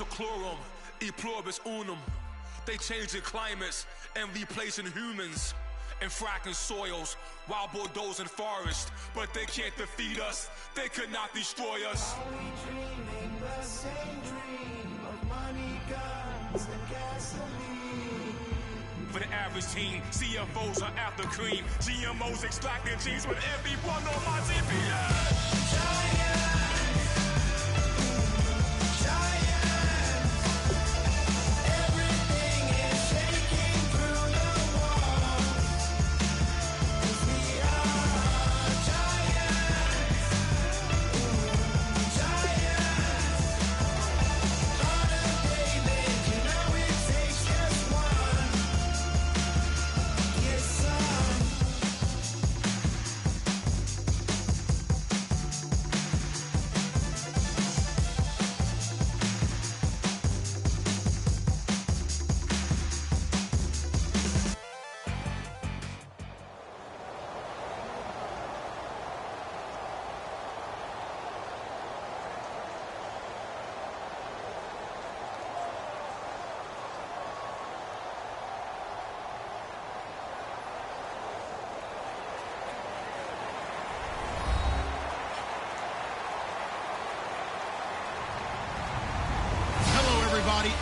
seclorum, e pluribus unum. They changing climates and replacing humans and fracking soils while bulldozing forests, but they can't defeat us. They could not destroy us. Are we dreaming the same dream of money, guns, and gasoline? For the average teen, CFOs are after cream. GMOs extracting genes with everyone on my GPS. Giants, everything is shaking through the walls. 'Cause we are giants, giants. Heart of David, you know it takes just one. Get some.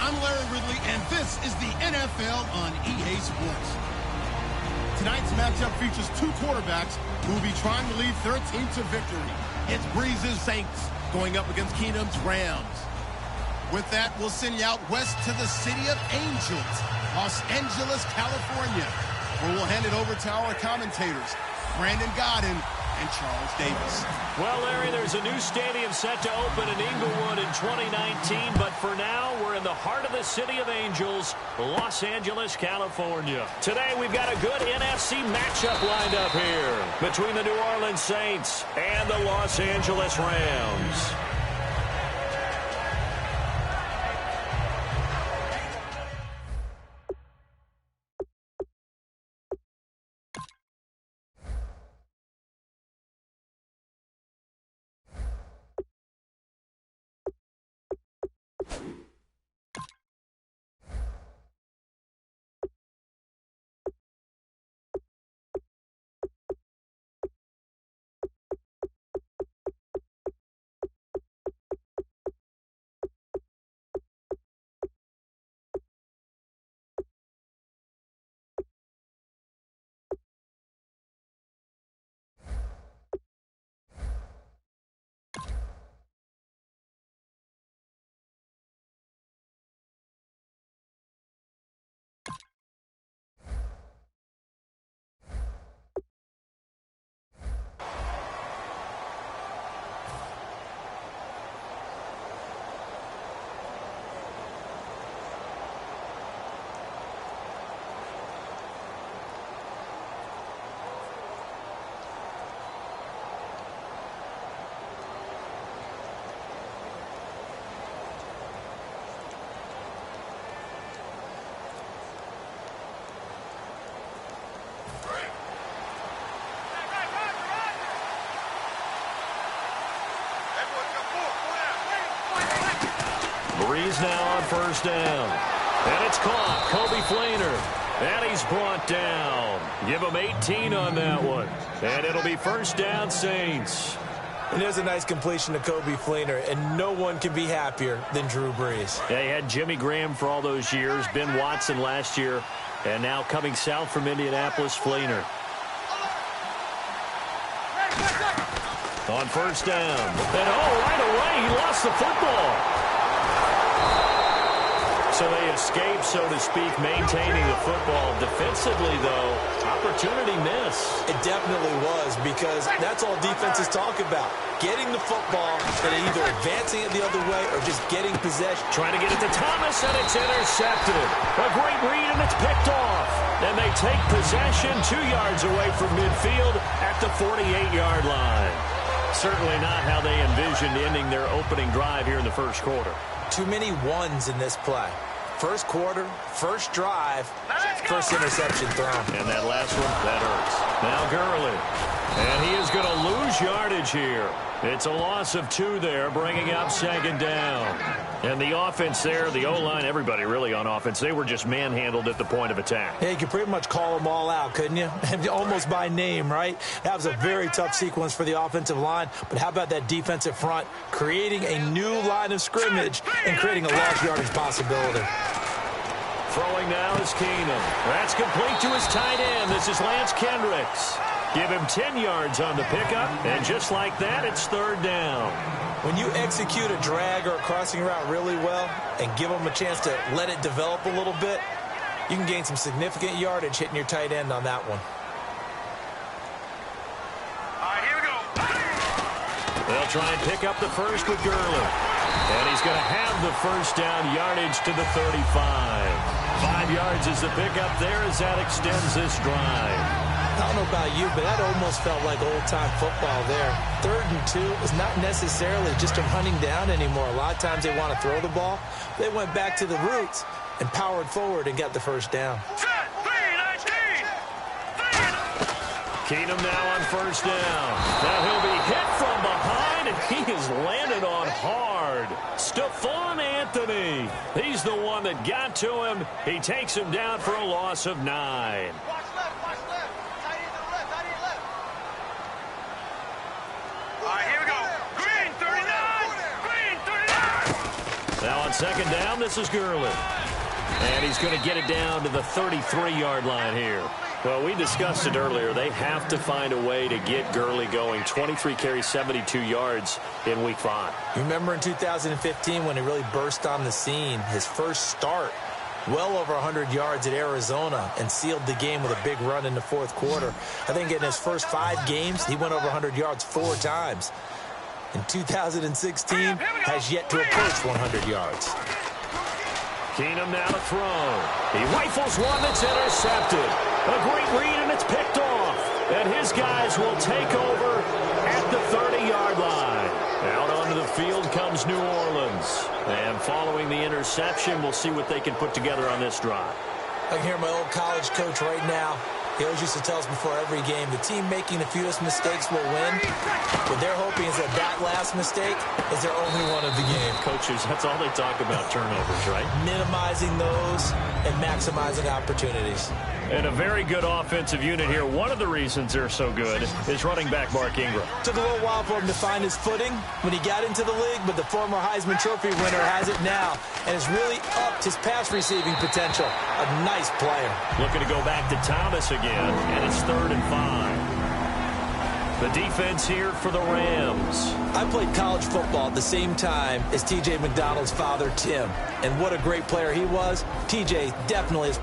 I'm Larry Ridley, and this is the NFL on EA Sports. Tonight's matchup features two quarterbacks who will be trying to lead their team to victory. It's Breeze's Saints going up against Keenum's Rams. With that, we'll send you out west to the city of Angels, Los Angeles, California, where we'll hand it over to our commentators, Brandon Godden and Charles Davis. Well, Larry, there's a new stadium set to open in Inglewood in 2019, but for now, we're in the heart of the city of Angels, Los Angeles, California. Today, we've got a good NFC matchup lined up here between the New Orleans Saints and the Los Angeles Rams. Breeze now on first down. And it's caught. Kobe Fleener. And he's brought down. Give him 18 on that one. And it'll be first down, Saints. And there's a nice completion to Kobe Fleener, and no one can be happier than Drew Brees. Yeah, he had Jimmy Graham for all those years, Ben Watson last year, and now coming south from Indianapolis, Fleener. On first down. And right away, he lost the football. So they escape, so to speak, maintaining the football. Defensively, though, opportunity miss. It definitely was, because that's all defenses talk about. Getting the football and either advancing it the other way or just getting possession. Trying to get it to Thomas, and it's intercepted. A great read, and it's picked off. And they take possession 2 yards away from midfield at the 48-yard line. Certainly not how they envisioned ending their opening drive here in the first quarter. Too many ones in this play. First quarter, first drive, first interception thrown. And that last one, that hurts. Now Gurley. And he is going to lose yardage here. It's a loss of 2 there, bringing up 2nd down. And the offense there, the O-line, everybody really on offense, they were just manhandled at the point of attack. Yeah, you could pretty much call them all out, couldn't you? Almost by name, right? That was a very tough sequence for the offensive line. But how about that defensive front creating a new line of scrimmage and creating a lost yardage possibility? Throwing now is Keenum. That's complete to his tight end. This is Lance Kendricks. Give him 10 yards on the pickup, and just like that, it's 3rd down. When you execute a drag or a crossing route really well and give them a chance to let it develop a little bit, you can gain some significant yardage hitting your tight end on that one. All right, here we go. They'll try and pick up the first with Gurley. And he's going to have the 1st down, yardage to the 35. 5 yards is the pickup there as that extends this drive. I don't know about you, but that almost felt like old-time football there. 3rd and 2 is not necessarily just a running down anymore. A lot of times they want to throw the ball. They went back to the roots and powered forward and got the 1st down. Keenum now on 1st down. Now he'll be hit from behind, and he is landed on hard. Stephon Anthony. He's the one that got to him. He takes him down for a loss of 9. Now on 2nd down, this is Gurley. And he's going to get it down to the 33-yard line here. Well, we discussed it earlier. They have to find a way to get Gurley going. 23 carries, 72 yards in Week 5. You remember in 2015 when he really burst on the scene, his first start, well over 100 yards at Arizona, and sealed the game with a big run in the 4th quarter. I think in his first 5 games, he went over 100 yards 4 times. In 2016, has yet to approach 100 yards. Keenum now to throw. He rifles one that's intercepted. A great read, and it's picked off. And his guys will take over at the 30-yard line. Out onto the field comes New Orleans. And following the interception, we'll see what they can put together on this drive. I can hear my old college coach right now. He always used to tell us before every game, the team making the fewest mistakes will win. What they're hoping is that that last mistake is their only one of the game. Coaches, that's all they talk about, turnovers, right? Minimizing those and maximizing opportunities. And a very good offensive unit here. One of the reasons they're so good is running back Mark Ingram. Took a little while for him to find his footing when he got into the league, but the former Heisman Trophy winner has it now and has really upped his pass receiving potential. A nice player. Looking to go back to Thomas again, and it's 3rd and 5. The defense here for the Rams. I played college football at the same time as T.J. McDonald's father, Tim. And what a great player he was. T.J. definitely is.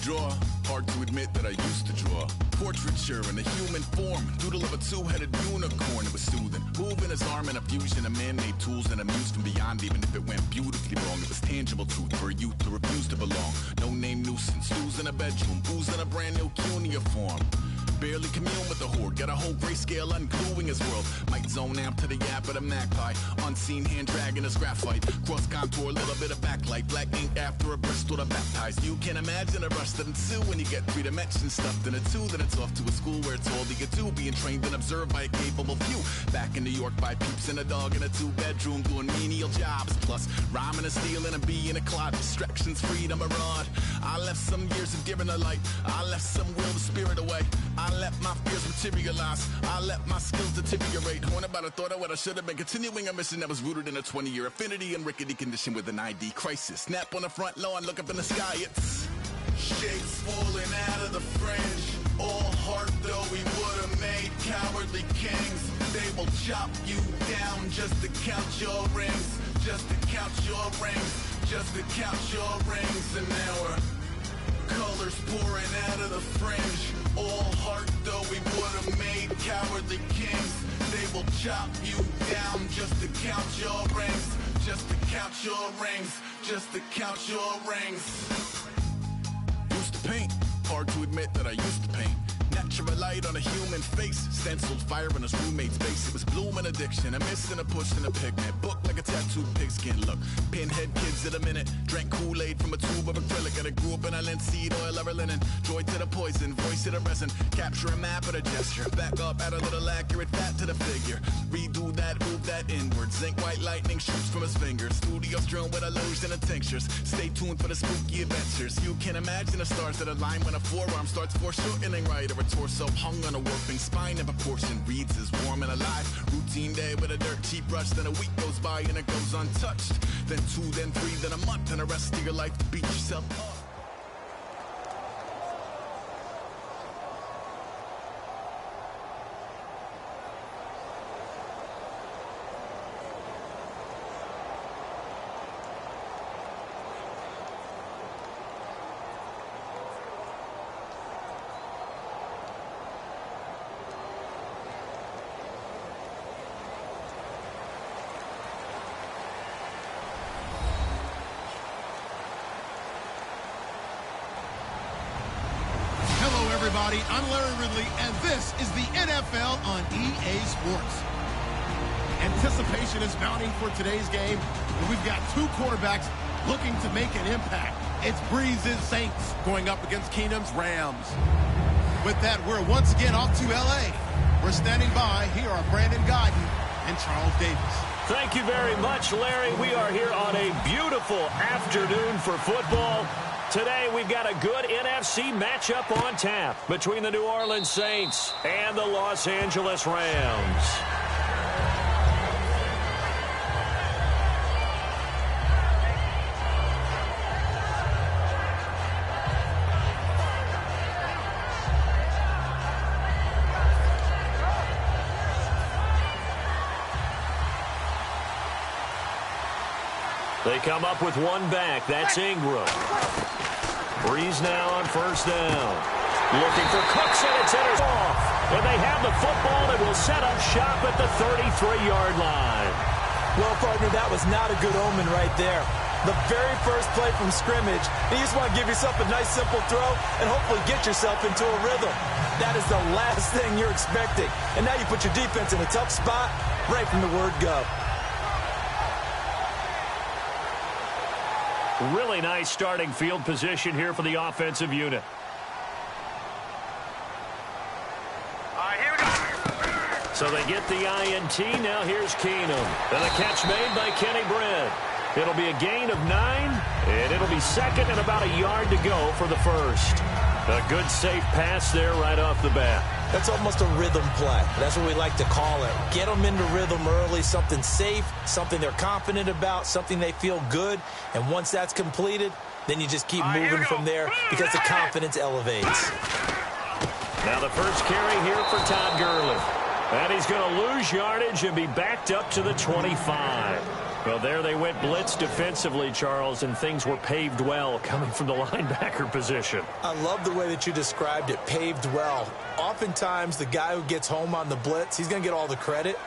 Draw. Hard to admit that I used to draw. Portraiture in a human form. Doodle of a two-headed unicorn. It was soothing. Moving his arm in a fusion of man-made tools and amused from beyond. Even if it went beautifully wrong, it was tangible truth for a youth to refuse to belong. No name nuisance. Who's in a bedroom? Who's in a brand new cuneiform? Barely commune with the horde. Got a whole grayscale ungluing his world. Might zone amp to the yap of the magpie. Unseen hand dragging his graphite. Cross contour, a little bit of backlight. Black ink after a Bristol to baptize. You can imagine a rush that ensue when you get 3 dimensions stuffed in a 2. Then it's off to a school where it's all you get to. Being trained and observed by a capable few. Back in New York by peeps and a dog in a 2-bedroom doing menial jobs. Plus rhyming and stealing and being a clot. Distractions, freedom, a rod. I left some years of giving a light. I left some will the spirit away. I let my fears materialize. I let my skills deteriorate. When about I thought of what I should have been. Continuing a mission that was rooted in a 20-year affinity and rickety condition with an ID crisis. Snap on the front lawn, look up in the sky. It's shapes falling out of the fringe. All heart though we would've made cowardly kings. They will chop you down just to count your rings. Just to count your rings. Just to count your rings. And now we're colors pouring out of the fringe. All heart though we would've made cowardly kings. They will chop you down just to count your rings. Just to count your rings. Just to count your rings. Used to paint. Hard to admit that I used to paint. Natural light on a human face. Stenciled fire in his roommate's face. It was bloom and addiction. A miss and a push and a pigment. Book like a tattooed pigskin look. Pinhead kids at a minute. Drank Kool-Aid from a tube of acrylic. And I grew up in a linseed oil or a linen. Joy to the poison. Voice to the resin. Capture a map of a gesture. Back up, add a little accurate fat to the figure. Redo that, move that inward. Zinc white lightning shoots from his fingers. Studio strewn with illusion and tinctures. Stay tuned for the spooky adventures. You can imagine the stars that align when a forearm starts foreshortening right, or a torso hung on a warping spine and proportion reads as warm and alive. Routine day with a dirt cheap brush, then a week goes by and it goes untouched. Then 2, then 3, then a month, and the rest of your life to beat yourself up. Everybody, I'm Larry Ridley, and this is the NFL on EA Sports. Anticipation is mounting for today's game, and we've got two quarterbacks looking to make an impact. It's Breeze's Saints going up against Keenum's Rams. With that, we're once again off to L.A. We're standing by. Here are Brandon Guyton and Charles Davis. Thank you very much, Larry. We are here on a beautiful afternoon for football. Today, we've got a good NFC matchup on tap between the New Orleans Saints and the Los Angeles Rams. They come up with one back. That's Ingram. Breeze now on first down. Looking for Cooks, and it's headers off. And they have the football and will set up shop at the 33-yard line. Well, partner, that was not a good omen right there. The very first play from scrimmage, you just want to give yourself a nice, simple throw and hopefully get yourself into a rhythm. That is the last thing you're expecting. And now you put your defense in a tough spot right from the word go. Really nice starting field position here for the offensive unit. So they get the INT. Now here's Keenum. And a catch made by Kenny Britt. It'll be a gain of 9, and it'll be second and about a yard to go for the first. A good, safe pass there right off the bat. That's almost a rhythm play. That's what we like to call it. Get them into rhythm early, something safe, something they're confident about, something they feel good. And once that's completed, then you just keep moving from there because the confidence elevates. Now the first carry here for Todd Gurley. And he's going to lose yardage and be backed up to the 25. Well, there they went blitz defensively, Charles, and things were paved well coming from the linebacker position. I love the way that you described it, paved well. Oftentimes, the guy who gets home on the blitz, he's going to get all the credit.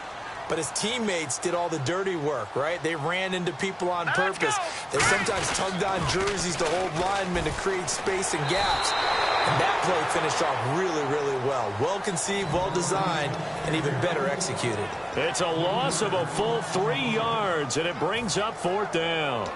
But his teammates did all the dirty work, right? They ran into people on purpose. They sometimes tugged on jerseys to hold linemen to create space and gaps. And that play finished off really, really well. Well-conceived, well-designed, and even better executed. It's a loss of a full 3 yards, and it brings up fourth down.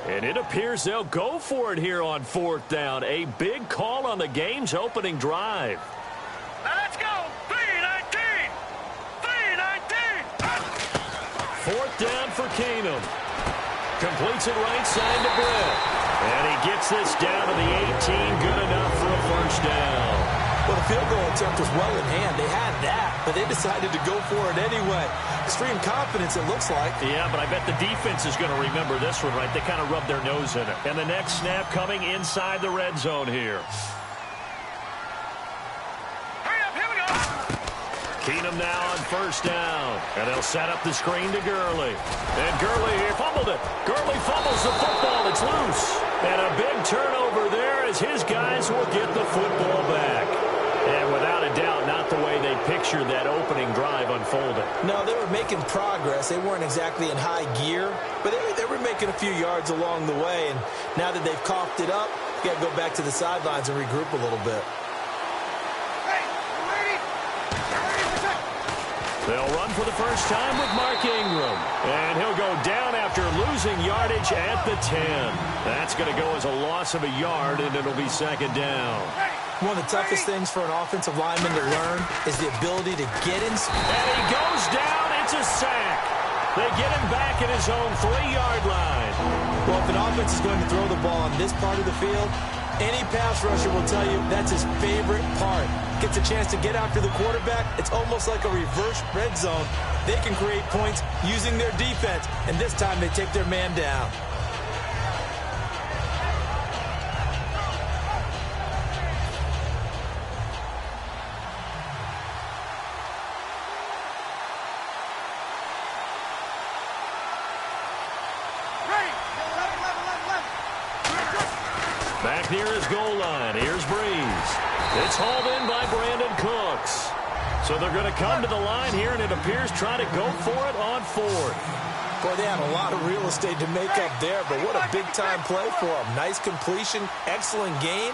And it appears they'll go for it here on fourth down. A big call on the game's opening drive. Now let's go. 3-19. 3-19. Fourth down for Keenum. Completes it right side to Britt. And he gets this down to the 18. Good enough for a first down. Well, the field goal attempt was well in hand. They had that, but they decided to go for it anyway. Extreme confidence, it looks like. Yeah, but I bet the defense is going to remember this one, right? They kind of rubbed their nose in it. And the next snap coming inside the red zone here. Keenum now on first down. And they'll set up the screen to Gurley. And Gurley here fumbled it. Gurley fumbles the football. It's loose. And a big turnover there as his guys will get the football back. And without a doubt, not the way they pictured that opening drive unfolding. No, they were making progress. They weren't exactly in high gear, but they were making a few yards along the way. And now that they've coughed it up, you got to go back to the sidelines and regroup a little bit. They'll run for the first time with Mark Ingram. And he'll go down after losing yardage at the 10. That's going to go as a loss of a yard, and it'll be second down. One of the toughest things for an offensive lineman to learn is the ability to get in. And he goes down. It's a sack. They get him back at his own 3-yard line. Well, if an offense is going to throw the ball on this part of the field, any pass rusher will tell you that's his favorite part. Gets a chance to get after the quarterback. It's almost like a reverse red zone. They can create points using their defense, and this time they take their man down. Back near his goal line. Here's Breeze. It's hauled in by Brandon Cooks. So they're going to come to the line here, and it appears try to go for it on 4th. Boy, they had a lot of real estate to make up there, but what a big-time play for them. Nice completion, excellent game.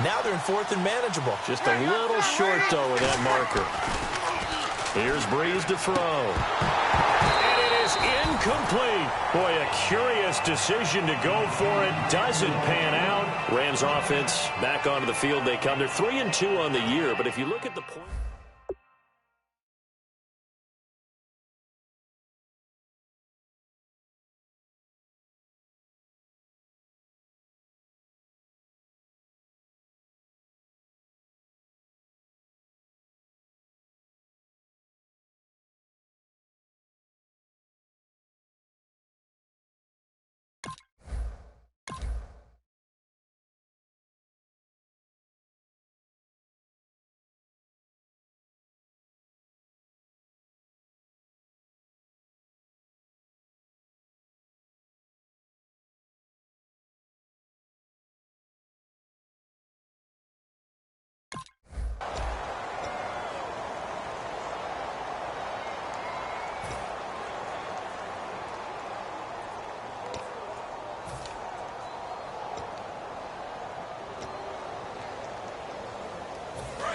Now they're in 4th and manageable. Just a little short, though, with that marker. Here's Breeze to throw. And it is incomplete. Boy, a curious decision to go for it. Doesn't pan out. Rams offense back onto the field. They come. They're 3-2 on the year, but if you look at the point...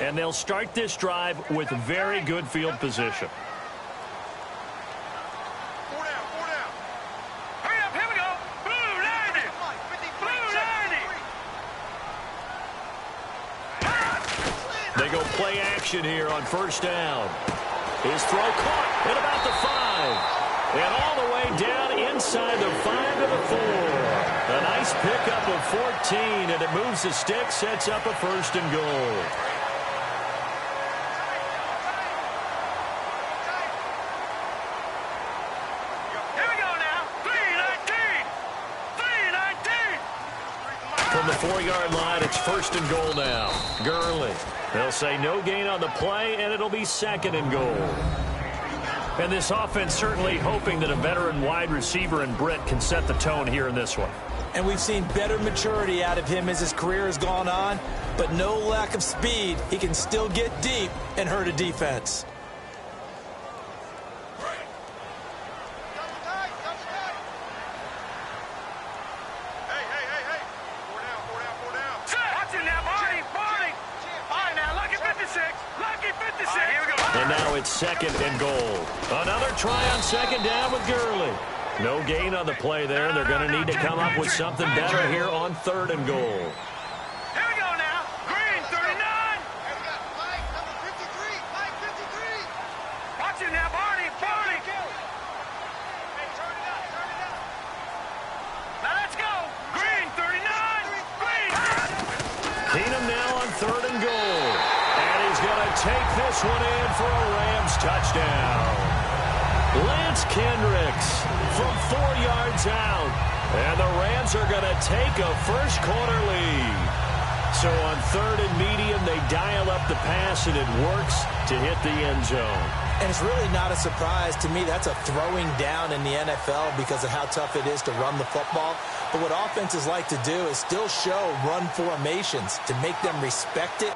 And they'll start this drive with very good field position. 4 down, 4 down. Hurry up, here we go. Blue 90. Blue 90. They go play action here on first down. His throw caught at about the 5. And all the way down inside the 5 to the 4. A nice pickup of 14, and it moves the stick, sets up a 1st and goal. From the 4-yard line, it's 1st and goal now. Gurley. They'll say no gain on the play, and it'll be 2nd and goal. And this offense certainly hoping that a veteran wide receiver in Britt can set the tone here in this one. And we've seen better maturity out of him as his career has gone on, but no lack of speed. He can still get deep and hurt a defense. And now it's 2nd and goal. Another try on 2nd down with Gurley. No gain on the play there, and they're going to need to come up with something better here on 3rd and goal. Here we go now. Green, 39. Mike, number 53. Mike, 53. Watch it now, Barney. Barney. Hey, turn it up. Now let's go. Green, 39. Keenum now on 3rd and goal. And he's going to take this one in for a Rams touchdown. Lance Kendricks from 4 yards out. And the Rams are going to take a first-quarter lead. So on 3rd and medium, they dial up the pass, and it works to hit the end zone. And it's really not a surprise to me. That's a throwing down in the NFL because of how tough it is to run the football. But what offenses like to do is still show run formations to make them respect it.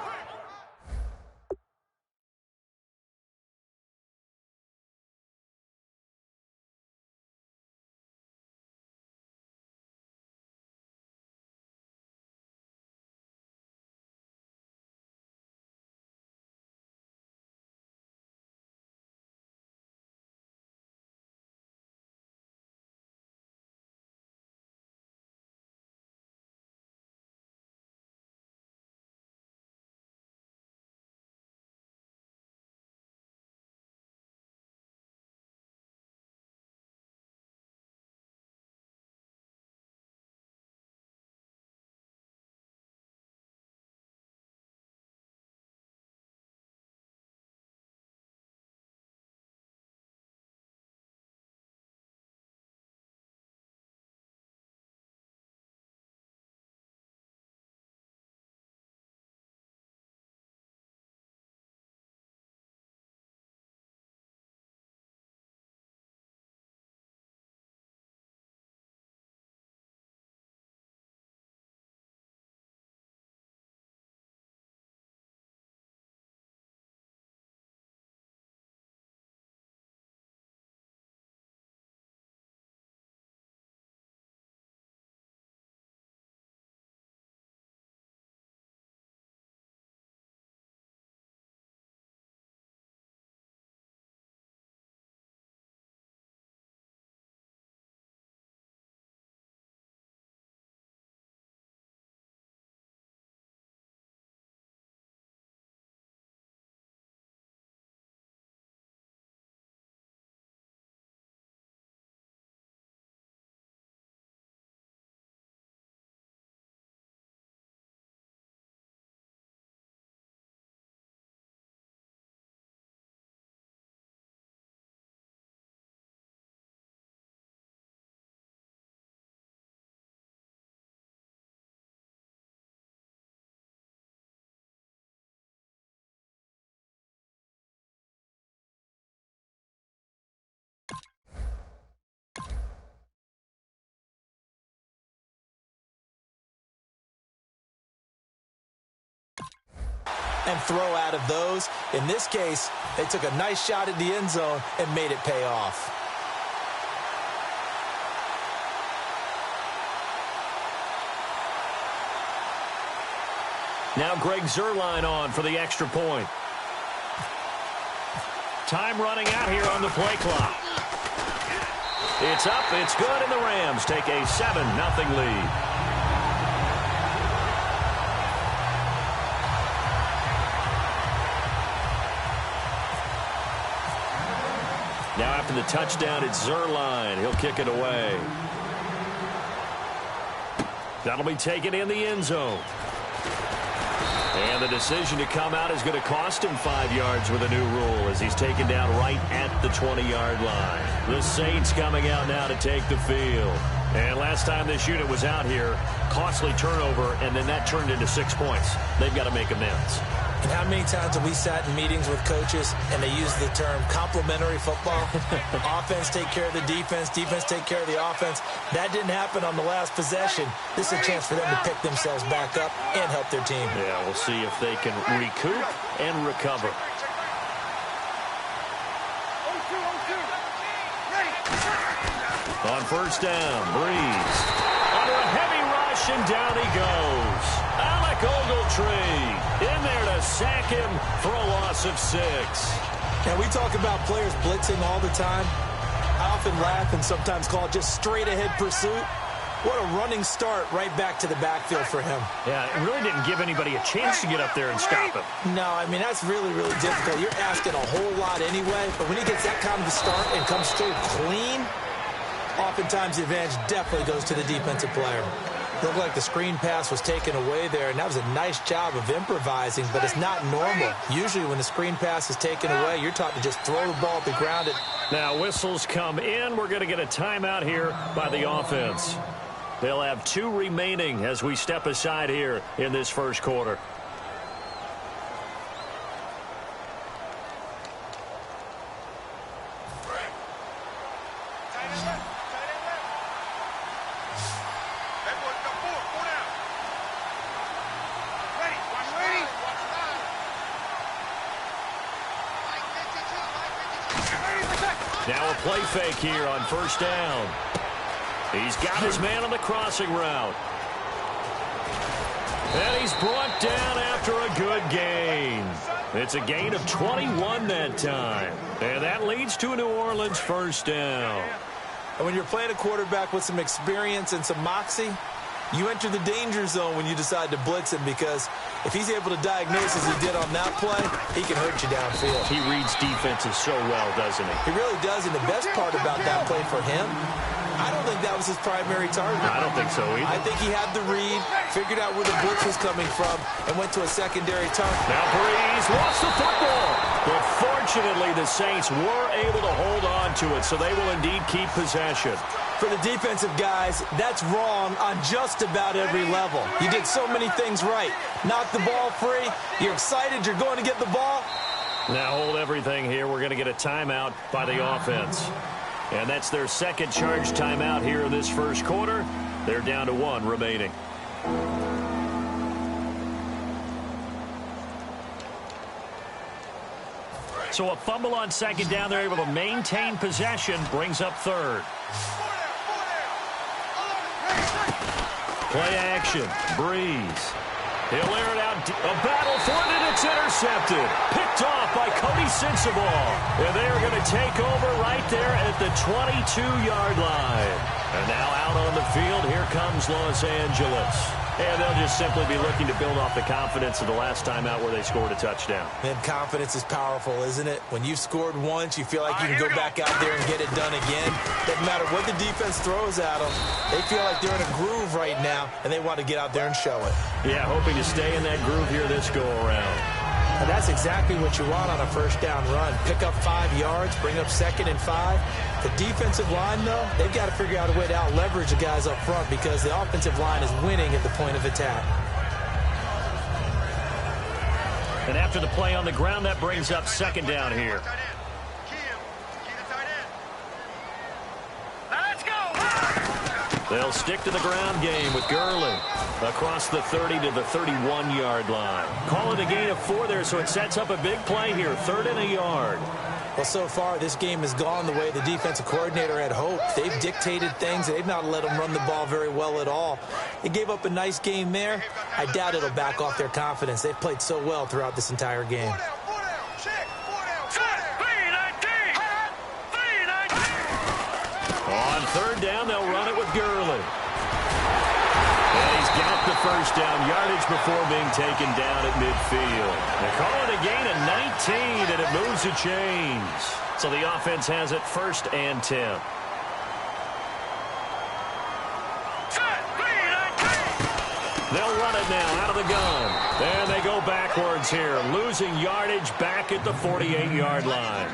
And throw out of those. In this case, they took a nice shot at the end zone and made it pay off. Now Greg Zuerlein on for the extra point. Time running out here on the play clock. It's up, it's good, and the Rams take a 7-0 lead. Now after the touchdown, it's Zuerlein. He'll kick it away. That'll be taken in the end zone. And the decision to come out is going to cost him 5 yards with a new rule as he's taken down right at the 20-yard line. The Saints coming out now to take the field. And last time this unit was out here, costly turnover, and then that turned into 6 points. They've got to make amends. And how many times have we sat in meetings with coaches and they use the term complementary football? Offense take care of the defense, defense take care of the offense. That didn't happen on the last possession. This is a chance for them to pick themselves back up and help their team. Yeah, we'll see if they can recoup and recover. On first down, Breeze. Under a heavy rush, and down he goes. Alec Ogletree in there to sack him for a loss of 6. Now, we talk about players blitzing all the time. I often laugh and sometimes call it just straight-ahead pursuit. What a running start right back to the backfield for him. Yeah, it really didn't give anybody a chance to get up there and stop him. No, I mean, that's really, really difficult. You're asking a whole lot anyway, but when he gets that kind of a start and comes through clean, oftentimes the advantage definitely goes to the defensive player. Looked like the screen pass was taken away there, and that was a nice job of improvising, but it's not normal. Usually when the screen pass is taken away, you're taught to just throw the ball at the ground. Now whistles come in. We're going to get a timeout here by the offense. They'll have 2 remaining as we step aside here in this first quarter. Now a play fake here on first down. He's got his man on the crossing route. And he's brought down after a good gain. It's a gain of 21 that time. And that leads to a New Orleans first down. And when you're playing a quarterback with some experience and some moxie, you enter the danger zone when you decide to blitz him, because if he's able to diagnose as he did on that play, he can hurt you downfield. He reads defenses so well, doesn't he? He really does, and the best part about that play for him, I don't think that was his primary target. I don't think so either. I think he had the read, figured out where the blitz was coming from, and went to a secondary target. Now Breeze lost the football. But fortunately, the Saints were able to hold on to it, so they will indeed keep possession. For the defensive guys, that's wrong on just about every level. You did so many things right. Knock the ball free. You're excited. You're going to get the ball. Now hold everything here. We're going to get a timeout by the offense. And that's their second charge timeout here in this first quarter. They're down to 1 remaining. So a fumble on second down. They're able to maintain possession. Brings up third. Play action. Breeze. He'll air it out. A battle for it, and it's intercepted. Picked off by Cody Sensabaugh. And they are going to take over right there at the 22-yard line. And now out on the field, here comes Los Angeles. And they'll just simply be looking to build off the confidence of the last time out where they scored a touchdown. And confidence is powerful, isn't it? When you've scored once, you feel like you can go back out there and get it done again. Doesn't matter what the defense throws at them. They feel like they're in a groove right now, and they want to get out there and show it. Yeah, hoping to stay in that groove here this go-around. And that's exactly what you want on a first down run. Pick up 5 yards, bring up 2nd and 5. The defensive line, though, they've got to figure out a way to out-leverage the guys up front, because the offensive line is winning at the point of attack. And after the play on the ground, that brings up second down here. They'll stick to the ground game with Gurley across the 30 to the 31-yard line. Call it a gain of 4 there, so it sets up a big play here, 3rd and a yard. Well, so far, this game has gone the way the defensive coordinator had hoped. They've dictated things. They've not let them run the ball very well at all. They gave up a nice game there. I doubt it'll back off their confidence. They've played so well throughout this entire game. On 3rd down, they'll run it with Gurley. And he's got the first down yardage before being taken down at midfield. They call it a gain of 19, and it moves the chains. So the offense has it 1st and 10. They'll run it now out of the gun. And they go backwards here, losing yardage back at the 48-yard line.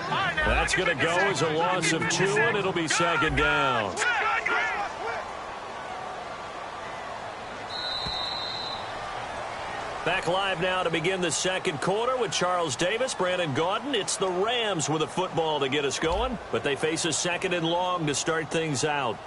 That's going to go as a loss of 2, and it'll be 2nd down. Back live now to begin the second quarter with Charles Davis, Brandon Gaudin. It's the Rams with a football to get us going, but they face a 2nd and long to start things out.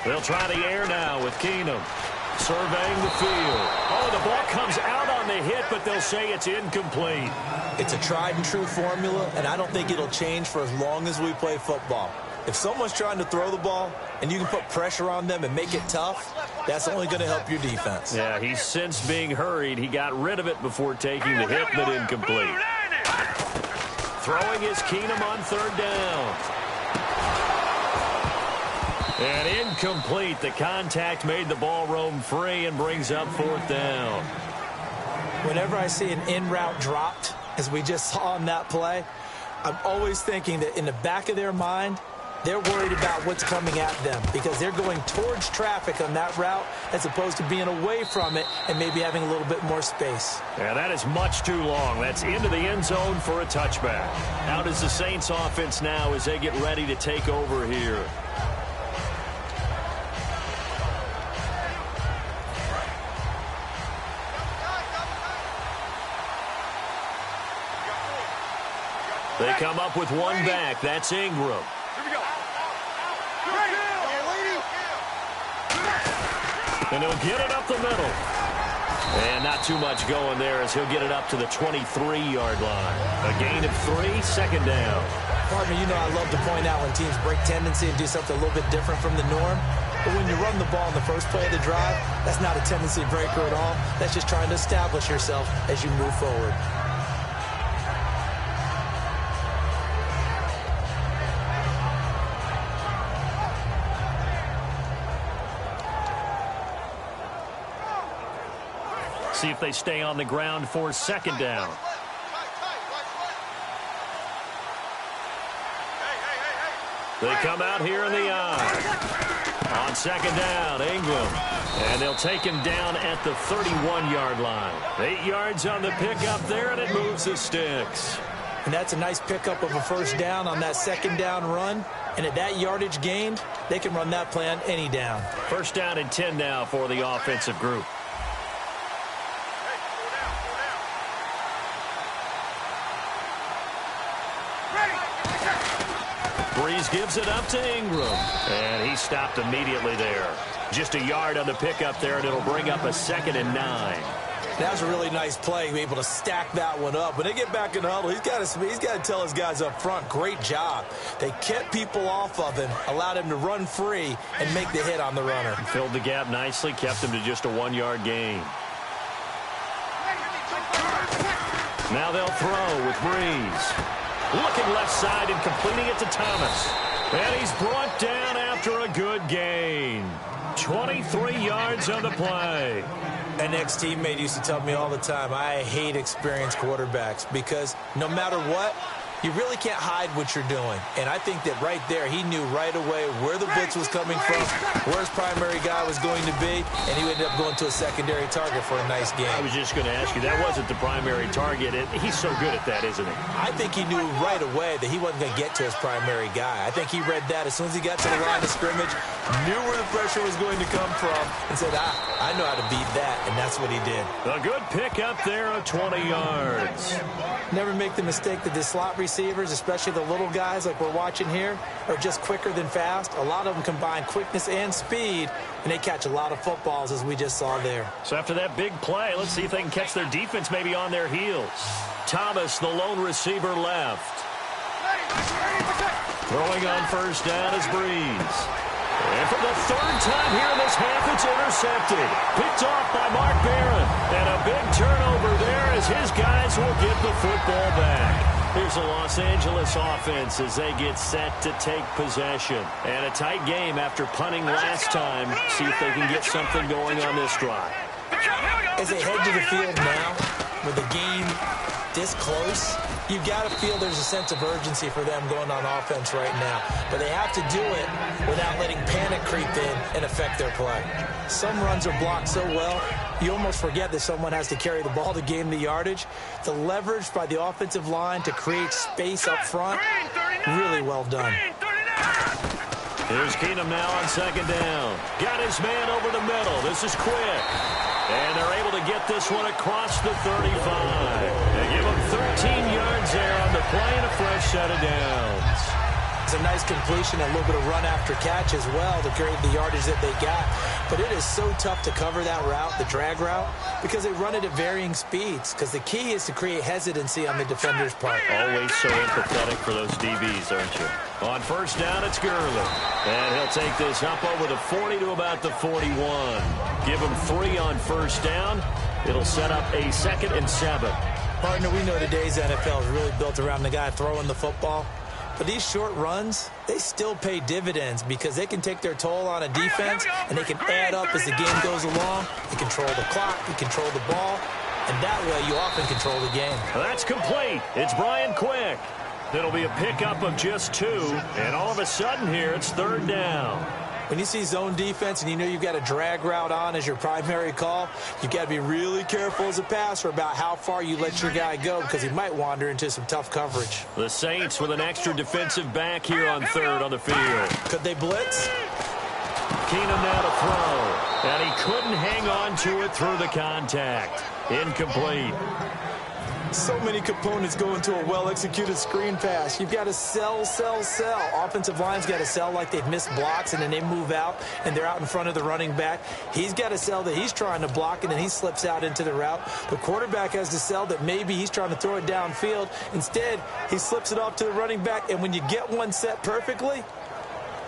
They'll try the air now with Keenum. Surveying the field. Oh, the ball comes out on the hit, but they'll say it's incomplete. It's a tried-and-true formula, and I don't think it'll change for as long as we play football. If someone's trying to throw the ball and you can put pressure on them and make it tough, that's only going to help your defense. Yeah, he's since being hurried. He got rid of it before taking the hit, but incomplete. Throwing is Keenum on third down. And incomplete. The contact made the ball roam free and brings up fourth down. Whenever I see an in-route dropped, as we just saw on that play, I'm always thinking that in the back of their mind, they're worried about what's coming at them because they're going towards traffic on that route as opposed to being away from it and maybe having a little bit more space. Yeah, that is much too long. That's into the end zone for a touchback. How does the Saints offense now as they get ready to take over here? They come up with one back. That's Ingram. And he'll get it up the middle. And not too much going there as he'll get it up to the 23-yard line. A gain of 3, second down. Partner, you know I love to point out when teams break tendency and do something a little bit different from the norm. But when you run the ball in the first play of the drive, that's not a tendency breaker at all. That's just trying to establish yourself as you move forward. See if they stay on the ground for second down. They come out here in the eye. On second down, Ingram. And they'll take him down at the 31-yard line. 8 yards on the pickup there, and it moves the sticks. And that's a nice pickup of a first down on that second down run. And at that yardage gained, they can run that play on any down. First down and 10 now for the offensive group. Breeze gives it up to Ingram. And he stopped immediately there. Just a yard on the pickup there, and it'll bring up a 2nd and 9. That was a really nice play, be able to stack that one up. When they get back in the huddle, he's got to tell his guys up front, great job. They kept people off of him, allowed him to run free, and make the hit on the runner. Filled the gap nicely, kept him to just a 1-yard gain. Now they'll throw with Breeze. Looking left side and completing it to Thomas. And he's brought down after a good gain. 23 yards on the play. An ex-teammate used to tell me all the time, I hate experienced quarterbacks because no matter what, you really can't hide what you're doing. And I think that right there, he knew right away where the blitz was coming from, where his primary guy was going to be, and he ended up going to a secondary target for a nice game. I was just going to ask you, that wasn't the primary target. He's so good at that, isn't he? I think he knew right away that he wasn't going to get to his primary guy. I think he read that as soon as he got to the line of scrimmage, knew where the pressure was going to come from, and said, I know how to beat that, and that's what he did. A good pick up there of 20 yards. Never make the mistake that the slot receivers, especially the little guys like we're watching here, are just quicker than fast. A lot of them combine quickness and speed, and they catch a lot of footballs, as we just saw there. So after that big play, let's see if they can catch their defense maybe on their heels. Thomas, the lone receiver, left. Throwing on first down is Breeze. And for the third time here in this half, it's intercepted. Picked off by Mark Barron. And a big turnover there as his guys will get the football back. Here's the Los Angeles offense as they get set to take possession. And a tight game after punting last time. See if they can get something going on this drive. As they head to the field now, with the game this close, you've got to feel there's a sense of urgency for them going on offense right now. But they have to do it without letting panic creep in and affect their play. Some runs are blocked so well, you almost forget that someone has to carry the ball to gain the yardage. The leverage by the offensive line to create space up front, really well done. Here's Keenum now on second down. Got his man over the middle. This is quick. And they're able to get this one across the 35. They give him 13 yards there on the play and a fresh set of downs. It's a nice completion, a little bit of run after catch as well to create the yardage that they got. But it is so tough to cover that route, the drag route, because they run it at varying speeds. Because the key is to create hesitancy on the defender's part. Always so empathetic for those DBs, aren't you? On first down, it's Gurley. And he'll take this up over the 40 to about the 41. Give him 3 on first down. It'll set up a 2nd and 7. Partner, we know today's NFL is really built around the guy throwing the football. But these short runs, they still pay dividends because they can take their toll on a defense and they can add up as the game goes along. You control the clock, you control the ball, and that way you often control the game. That's complete. It's Brian Quick. It'll be a pickup of just 2, and all of a sudden here it's 3rd down. When you see zone defense and you know you've got a drag route on as your primary call, you've got to be really careful as a passer about how far you let your guy go because he might wander into some tough coverage. The Saints with an extra defensive back here on 3rd on the field. Could they blitz? Keenum now to throw, and he couldn't hang on to it through the contact. Incomplete. So many components go into a well-executed screen pass. You've got to sell. Offensive line's got to sell like they've missed blocks, and then they move out, and they're out in front of the running back. He's got to sell that he's trying to block, and then he slips out into the route. The quarterback has to sell that maybe he's trying to throw it downfield. Instead, he slips it off to the running back, and when you get one set perfectly,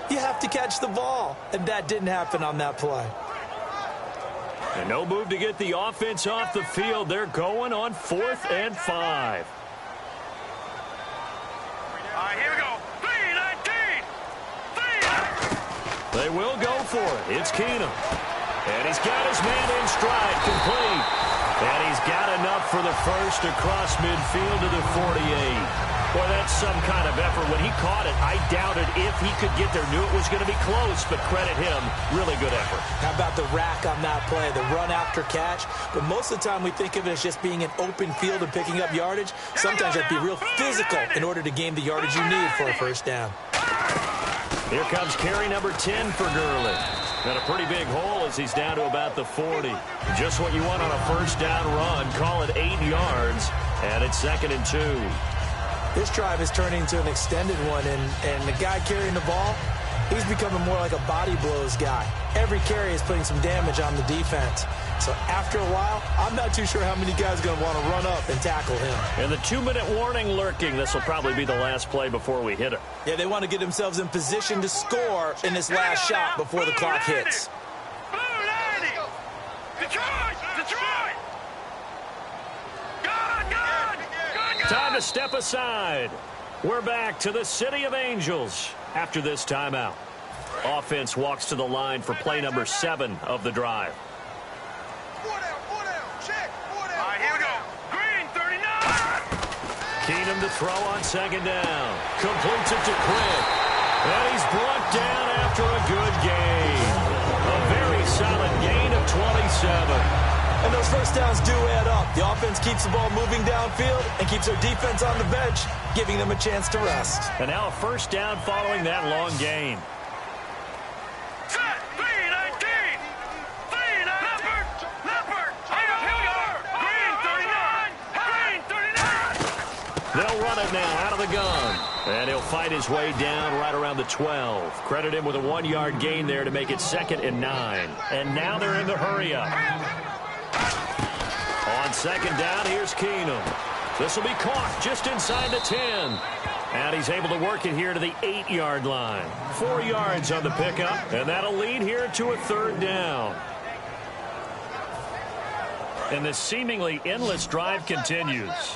you have to catch the ball, and that didn't happen on that play. And no move to get the offense off the field. They're going on 4th and 5. All right, here we go. 3-19. They will go for it. It's Keenum. And he's got his man in stride, complete. And he's got enough for the first across midfield to the 48. Boy, that's some kind of effort. When he caught it, I doubted if he could get there. Knew it was going to be close, but credit him. Really good effort. How about the rack on that play, the run after catch? But most of the time we think of it as just being an open field and picking up yardage. Sometimes you have to be real physical in order to gain the yardage you need for a first down. Here comes carry number 10 for Gurley. And a pretty big hole as he's down to about the 40. Just what you want on a first down run. Call it 8 yards, and it's 2nd and 2. This drive is turning into an extended one, and the guy carrying the ball, he's becoming more like a body blows guy. Every carry is putting some damage on the defense. So after a while, I'm not too sure how many guys are going to want to run up and tackle him. And the 2-minute warning lurking. This will probably be the last play before we hit it. Yeah, they want to get themselves in position to score in this last shot before the clock hits. Detroit! Time to step aside. We're back to the City of Angels after this timeout. Offense walks to the line for play number 7 of the drive. 4 down, check, 4 down. All right, here we go. Green, 39. Keenum to throw on 2nd down. Completes it to Quick. And he's brought down after a good gain. A very solid gain of 27. And those first downs do add up. The offense keeps the ball moving downfield and keeps their defense on the bench, giving them a chance to rest. And now a first down following that long gain. Set, 3-19. Leopard. Green, 39. They'll run it now out of the gun. And he'll fight his way down right around the 12. Credit him with a 1-yard gain there to make it 2nd and 9. And now they're in the hurry up. On 2nd down, here's Keenum. This will be caught just inside the 10. And he's able to work it here to the 8-yard line. 4 yards on the pickup, and that'll lead here to a 3rd down. And this seemingly endless drive continues.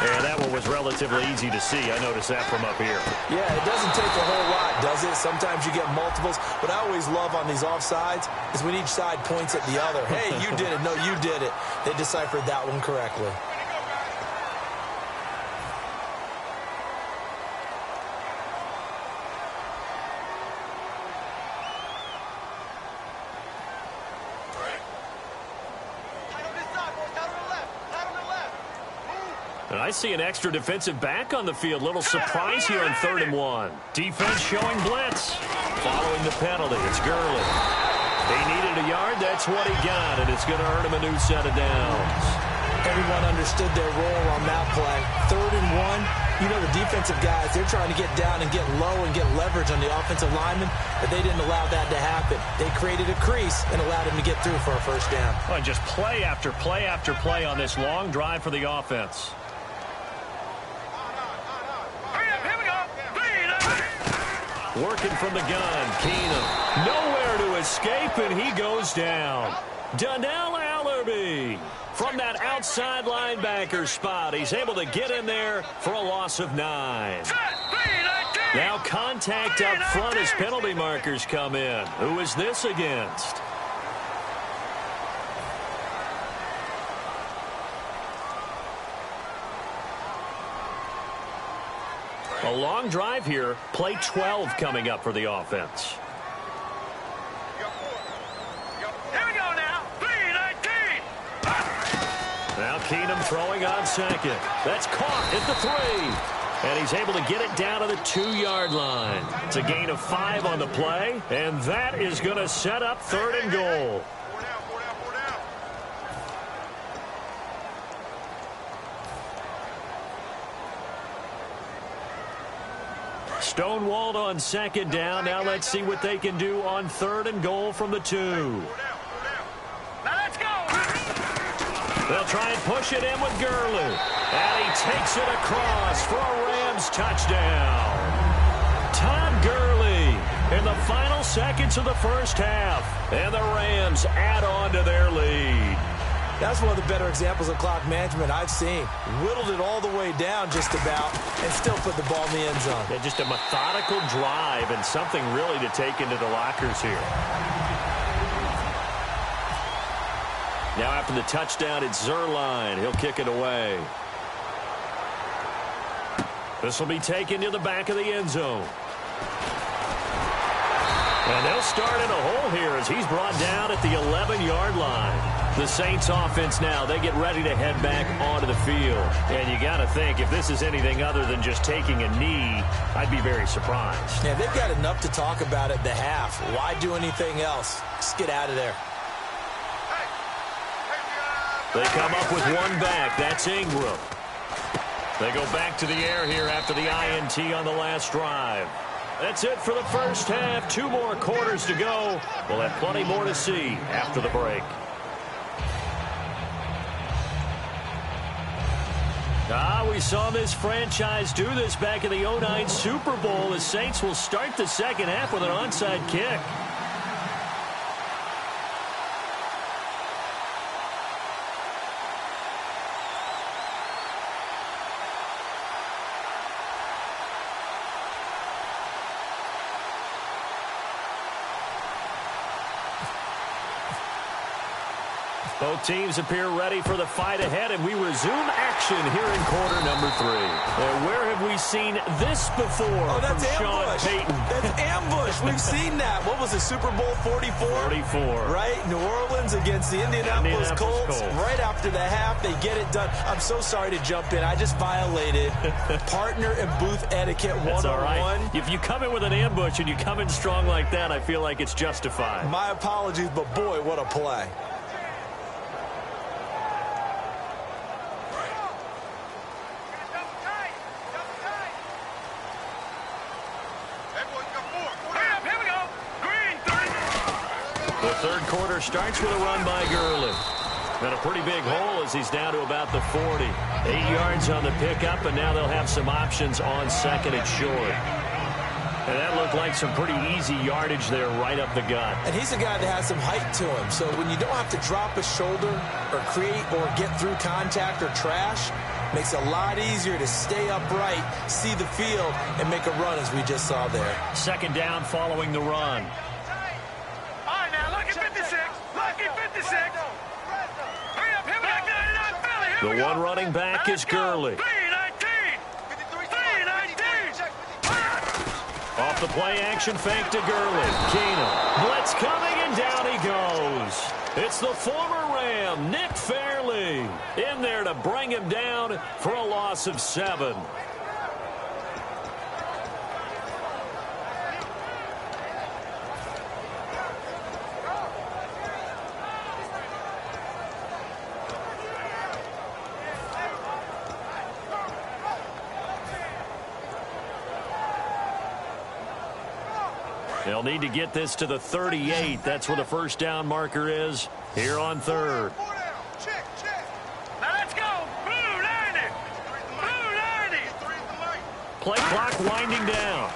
And that one was relatively easy to see. I noticed that from up here. Yeah, it doesn't take a whole lot, does it? Sometimes you get multiples. What I always love on these offsides is when each side points at the other. Hey, you did it. No, you did it. They deciphered that one correctly. And I see an extra defensive back on the field. Little surprise here on 3rd and 1. Defense showing blitz. Following the penalty, it's Gurley. He needed a yard. That's what he got, and it's going to earn him a new set of downs. Everyone understood their role on that play. 3rd and 1, you know the defensive guys, they're trying to get down and get low and get leverage on the offensive lineman, but they didn't allow that to happen. They created a crease and allowed him to get through for a first down. Oh, and just play after play after play on this long drive for the offense. Working from the gun, Keenum. Nowhere to escape, and he goes down. Donnell Allerby from that outside linebacker spot. He's able to get in there for a loss of 9. Now contact up front as penalty markers come in. Who is this against? A long drive here. Play 12 coming up for the offense. Here we go now. 3-19. Now Keenum throwing on second. That's caught at the 3. And he's able to get it down to the 2-yard line. It's a gain of 5 on the play. And that is going to set up 3rd and goal. Stonewalled on 2nd down. Now let's see what they can do on 3rd and goal from the 2. Now let's go. They'll try and push it in with Gurley. And he takes it across for a Rams touchdown. Todd Gurley in the final seconds of the first half. And the Rams add on to their lead. That's one of the better examples of clock management I've seen. Whittled it all the way down just about and still put the ball in the end zone. Yeah, just a methodical drive and something really to take into the lockers here. Now after the touchdown, it's Zerline. He'll kick it away. This will be taken to the back of the end zone. And they'll start in a hole here as he's brought down at the 11-yard line. The Saints offense now, they get ready to head back onto the field. And you got to think, if this is anything other than just taking a knee, I'd be very surprised. Yeah, they've got enough to talk about at the half. Why do anything else? Just get out of there. They come up with one back. That's Ingram. They go back to the air here after the INT on the last drive. That's it for the first half. 2 more quarters to go. We'll have plenty more to see after the break. We saw this franchise do this back in the 2009 Super Bowl. The Saints will start the second half with an onside kick. Both teams appear ready for the fight ahead, and we resume action here in quarter number 3. Where have we seen this before? Oh, that's from ambush. Sean Payton? That's ambush. We've seen that. What was it, Super Bowl 44? 44. Right? New Orleans against the Indianapolis Colts. Right after the half, they get it done. I'm so sorry to jump in. I just violated partner and booth etiquette 101. That's all right. If you come in with an ambush and you come in strong like that, I feel like it's justified. My apologies, but boy, what a play. The third quarter starts with a run by Gurley. And a pretty big hole as he's down to about the 40. 8 yards on the pickup, and now they'll have some options on second and short. And that looked like some pretty easy yardage there right up the gut. And he's a guy that has some height to him. So when you don't have to drop a shoulder or create or get through contact or trash, makes it a lot easier to stay upright, see the field, and make a run as we just saw there. Second down following the run. The one running back is Gurley. Off the play action fake to Gurley. Keenum. Blitz coming, and down he goes. It's the former Ram, Nick Fairley, in there to bring him down for a loss of 7. They'll need to get this to the 38. That's where the first down marker is here on third. Now let's go. Blue 90. Blue 90. Play clock winding down.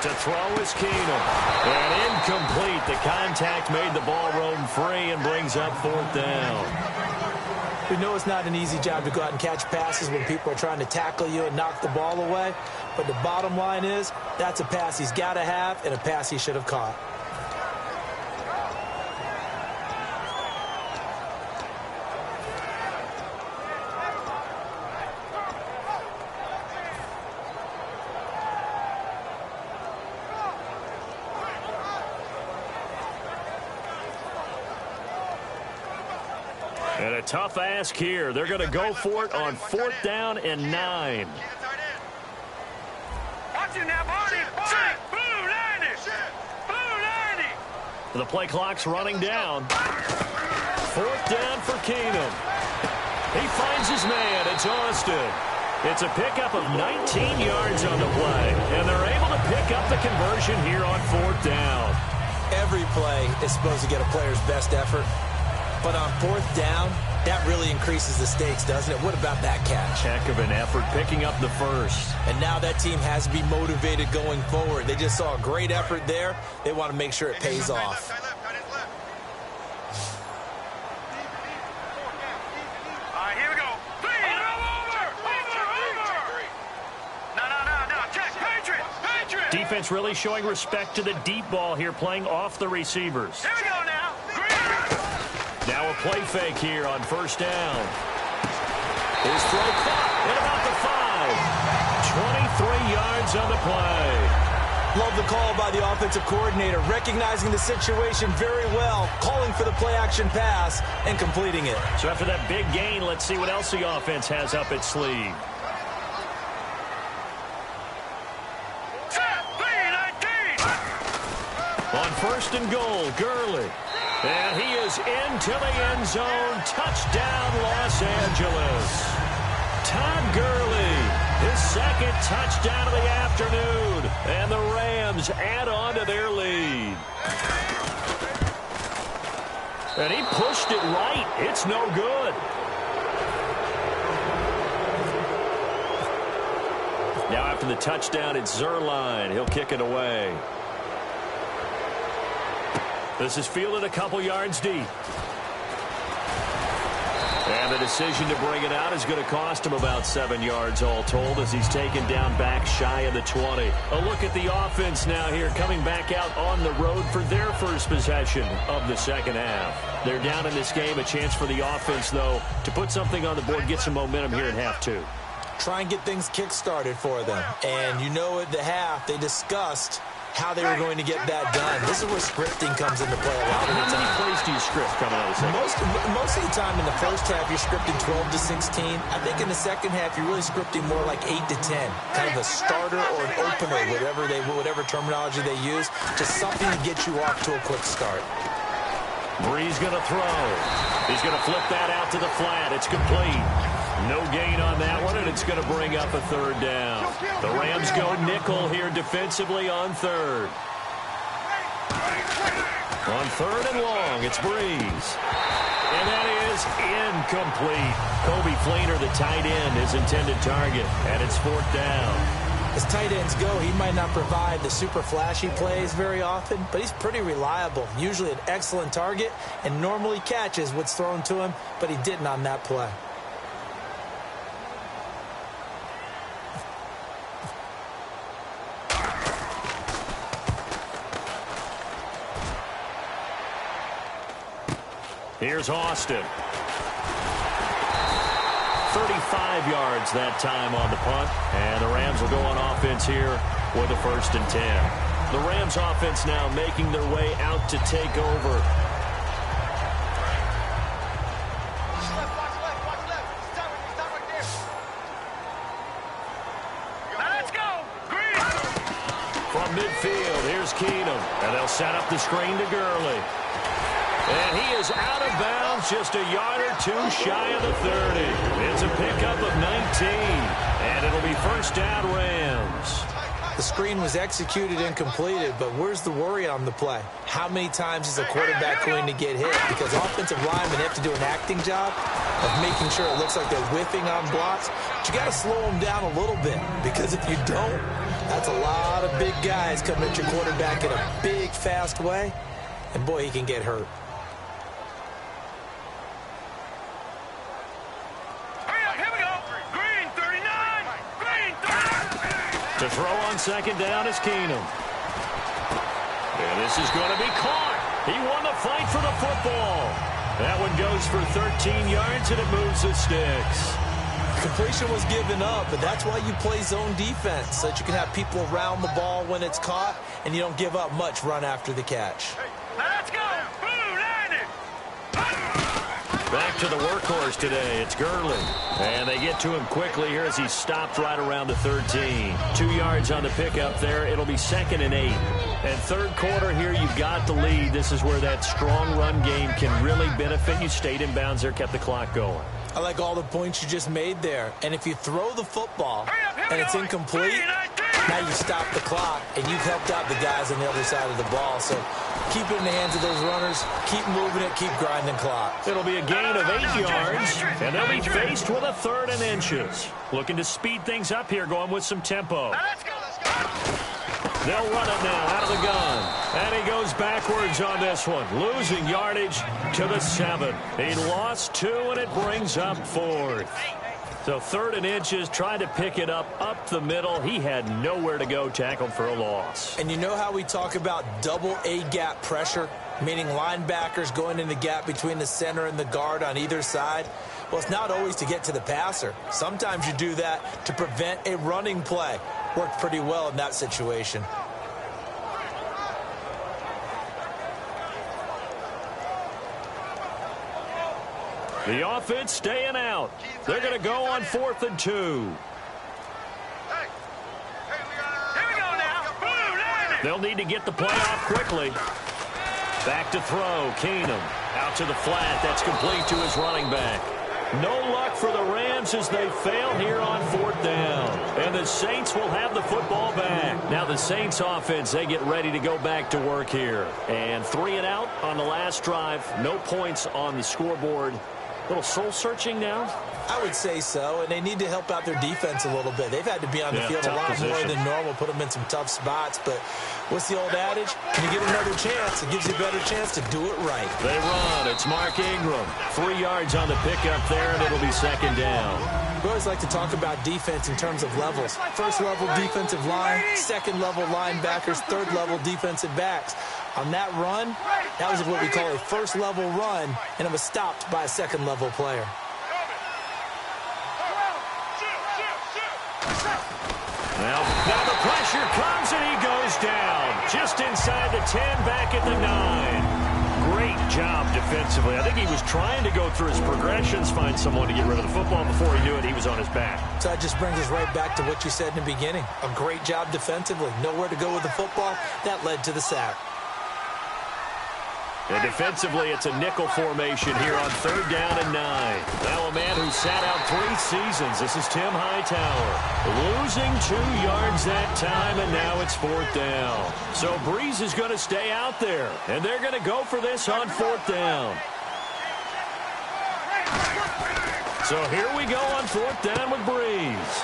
To throw is Keenum. And incomplete. The contact made the ball roam free and brings up fourth down. We know it's not an easy job to go out and catch passes when people are trying to tackle you and knock the ball away. But the bottom line is, that's a pass he's got to have and a pass he should have caught. And a tough ask here. They're going to go for it on fourth down and 9. Watch it now, Barney. Blue 90. Blue 90. The play clock's running down. Fourth down for Keenum. He finds his man. It's Austin. It's a pickup of 19 yards on the play. And they're able to pick up the conversion here on fourth down. Every play is supposed to get a player's best effort. But on fourth down, that really increases the stakes, doesn't it? What about that catch? Heck of an effort picking up the first. And now that team has to be motivated going forward. They just saw a great effort there. They want to make sure it pays off. All right, here we go. Please, over. No. Check. Patriot. Defense really showing respect to the deep ball here, playing off the receivers. Here we go now. Now a play fake here on first down. His throw caught at about the 5. 23 yards on the play. Love the call by the offensive coordinator, recognizing the situation very well, calling for the play-action pass, and completing it. So after that big gain, let's see what else the offense has up its sleeve. On first and goal, Gurley. And he is into the end zone. Touchdown, Los Angeles. Todd Gurley, his second touchdown of the afternoon. And the Rams add on to their lead. And he pushed it right. It's no good. Now after the touchdown, it's Zerline. He'll kick it away. This is fielded a couple yards deep. And the decision to bring it out is going to cost him about 7 yards all told as he's taken down back shy of the 20. A look at the offense now here coming back out on the road for their first possession of the second half. They're down in this game. A chance for the offense, though, to put something on the board, get some momentum here in half two. Try and get things kick-started for them. And you know at the half they discussed how they were going to get that done. This is where scripting comes into play a lot of the time. How many plays do you script coming out of the second? Most of the time in the first half, you're scripting 12 to 16. I think in the second half, you're really scripting more like 8 to 10. Kind of a starter or an opener, whatever terminology they use. Just something to get you off to a quick start. Bree's going to throw. He's going to flip that out to the flat. It's complete. No gain on that one, and it's going to bring up a third down. The Rams go nickel here defensively on third. On third and long, it's Breeze. And that is incomplete. Kobe Fleener, the tight end, his intended target, and it's fourth down. As tight ends go, he might not provide the super flashy plays very often, but he's pretty reliable. Usually an excellent target, and normally catches what's thrown to him, but he didn't on that play. Here's Austin. 35 yards that time on the punt. And the Rams will go on offense here with a 1st and 10. The Rams offense now making their way out to take over. Let's go. Green. From midfield, here's Keenum. And they'll set up the screen to Gurley. And he is out of bounds, just a yard or two shy of the 30. It's a pickup of 19. And it'll be first down Rams. The screen was executed and completed, but where's the worry on the play? How many times is a quarterback going to get hit? Because offensive linemen have to do an acting job of making sure it looks like they're whiffing on blocks. But you got to slow them down a little bit, because if you don't, that's a lot of big guys coming at your quarterback in a big, fast way. And boy, he can get hurt. Here we go. Green 39. Green 39. To throw on second down is Keenum. And this is going to be caught. He won the fight for the football. That one goes for 13 yards, and it moves the sticks. Completion was given up, but that's why you play zone defense, so that you can have people around the ball when it's caught, and you don't give up much run after the catch. Let's go. Blue 90. Back to the workhorse today. It's Gurley. And they get to him quickly here as he stopped right around the 13. 2 yards on the pickup there. It'll be 2nd and 8. And third quarter here, you've got the lead. This is where that strong run game can really benefit you. Stayed in bounds there, kept the clock going. I like all the points you just made there. And if you throw the football and it's incomplete, now you stop the clock, and you've helped out the guys on the other side of the ball. So keep it in the hands of those runners. Keep moving it. Keep grinding clock. It'll be a gain of 8 yards, and they'll be faced with a 3rd and inches. Looking to speed things up here, going with some tempo. Let's go. They'll run it now out of the gun. And he goes backwards on this one, losing yardage to the 7. He lost 2, and it brings up 4th. So 3rd and inches, trying to pick it up the middle. He had nowhere to go, tackled for a loss. And you know how we talk about double A-gap pressure, meaning linebackers going in the gap between the center and the guard on either side? Well, it's not always to get to the passer. Sometimes you do that to prevent a running play. Worked pretty well in that situation. The offense staying out. They're going to go on 4th and 2. Here we go now. Blue 90. They'll need to get the play off quickly. Back to throw. Keenum out to the flat. That's complete to his running back. No luck for the Rams as they fail here on 4th down. And the Saints will have the football back. Now the Saints offense, they get ready to go back to work here. And 3 and out on the last drive. No points on the scoreboard. A little soul-searching now? I would say so, and they need to help out their defense a little bit. They've had to be on the field a lot more than normal, put them in some tough spots. But what's the old adage? When you get another chance, it gives you a better chance to do it right. They run. It's Mark Ingram. 3 yards on the pickup there, and it'll be 2nd down. We always like to talk about defense in terms of levels. First level defensive line, second level linebackers, third level defensive backs. On that run, that was what we call a first level run, and it was stopped by a second level player. Now the pressure comes, and he goes down. Just inside the 10, back at the 9. Great job defensively. I think he was trying to go through his progressions, find someone to get rid of the football. Before he knew it, he was on his back. So that just brings us right back to what you said in the beginning. A great job defensively. Nowhere to go with the football. That led to the sack. And defensively, it's a nickel formation here on 3rd down and 9. Now a man who sat out 3 seasons. This is Tim Hightower. Losing 2 yards that time, and now it's 4th down. So Breeze is going to stay out there, and they're going to go for this on 4th down. So here we go on 4th down with Breeze.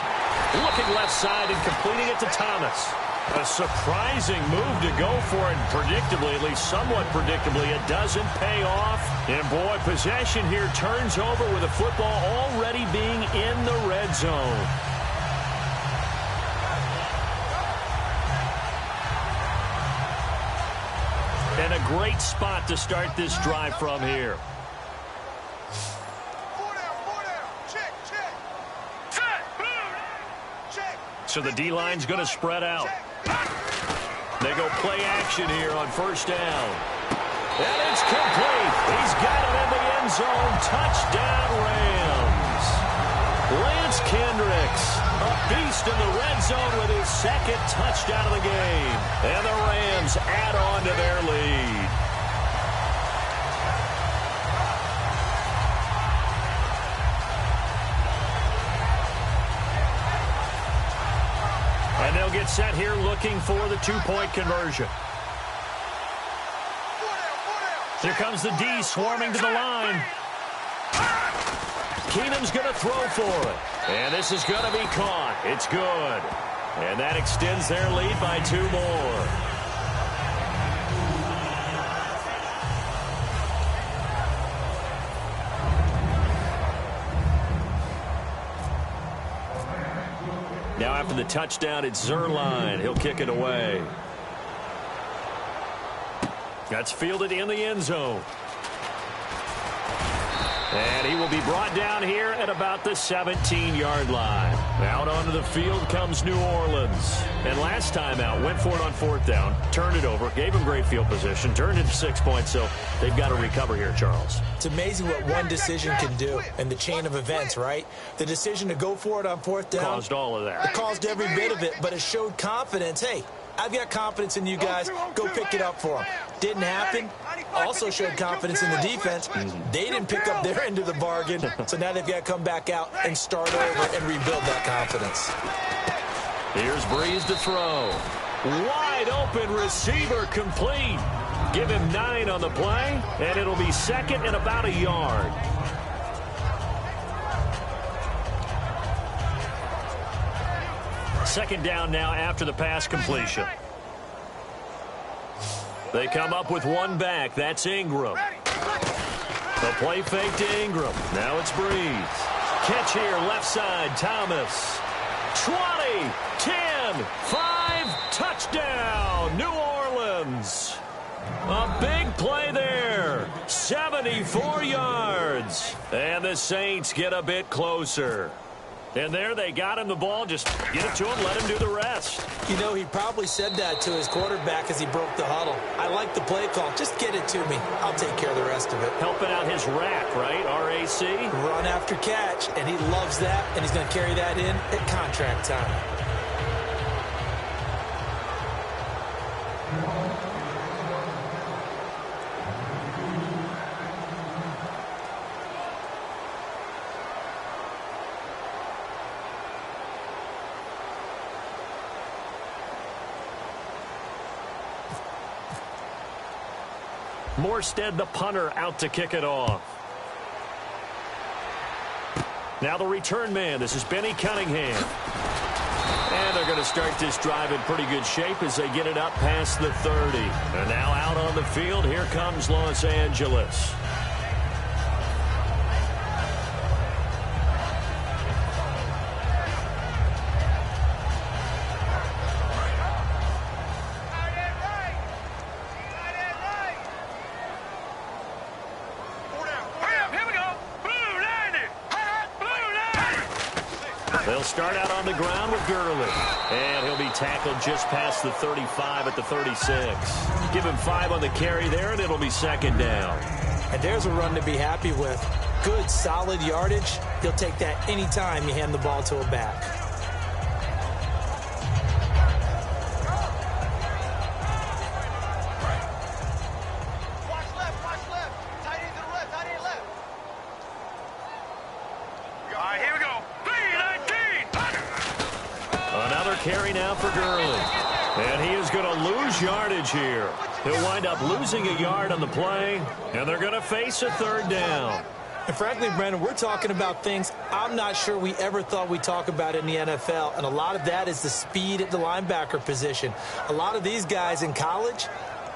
Looking left side and completing it to Thomas. A surprising move to go for it, predictably, at least somewhat predictably. It doesn't pay off. And, boy, possession here turns over with the football already being in the red zone. And a great spot to start this drive from here. So the D-line's going to spread out. They go play action here on 1st down. And it's complete. He's got it in the end zone. Touchdown, Rams. Lance Kendricks, a beast in the red zone with his 2nd touchdown of the game. And the Rams add on to their lead. And they'll They'll get set here looking for the two-point conversion. Here comes the D swarming to the line. Keenum's going to throw for it. And this is going to be caught. It's good. And that extends their lead by 2 more. Now after the touchdown, it's Zerline. He'll kick it away. That's fielded in the end zone. And he will be brought down here at about the 17-yard line. Out onto the field comes New Orleans. And last time out, went for it on 4th down, turned it over, gave him great field position, turned it to 6 points, so they've got to recover here, Charles. It's amazing what one decision can do in the chain of events, right? The decision to go for it on 4th down. Caused all of that. It caused every bit of it, but it showed confidence. Hey, I've got confidence in you guys. Go pick it up for them. Didn't happen. Also showed confidence in the defense. They didn't pick up their end of the bargain, so now they've got to come back out and start over and rebuild that confidence. Here's Breeze to throw. Wide open receiver complete. Give him 9 on the play, and it'll be second and about a yard. Second down now after the pass completion. They come up with one back. That's Ingram. The play fake to Ingram. Now it's Breeze. Catch here, left side, Thomas. 20, 10, 5, touchdown, New Orleans. A big play there. 74 yards. And the Saints get a bit closer. And there they got him the ball. Just get it to him, let him do the rest. You know, he probably said that to his quarterback as he broke the huddle. I like the play call. Just get it to me. I'll take care of the rest of it. Helping out his rack, right? RAC. Run after catch, and he loves that, and he's going to carry that in at contract time. Morstead, the punter, out to kick it off. Now the return man. This is Benny Cunningham. And they're going to start this drive in pretty good shape as they get it up past the 30. And now out on the field, here comes Los Angeles. They'll start out on the ground with Gurley. And he'll be tackled just past the 35 at the 36. Give him 5 on the carry there, and it'll be second down. And there's a run to be happy with. Good, solid yardage. He'll take that anytime you hand the ball to a back. Carry now for Gurley. And he is going to lose yardage here. He'll wind up losing a yard on the play, and they're going to face a third down. And frankly, Brandon, we're talking about things I'm not sure we ever thought we'd talk about in the NFL, and a lot of that is the speed at the linebacker position. A lot of these guys in college,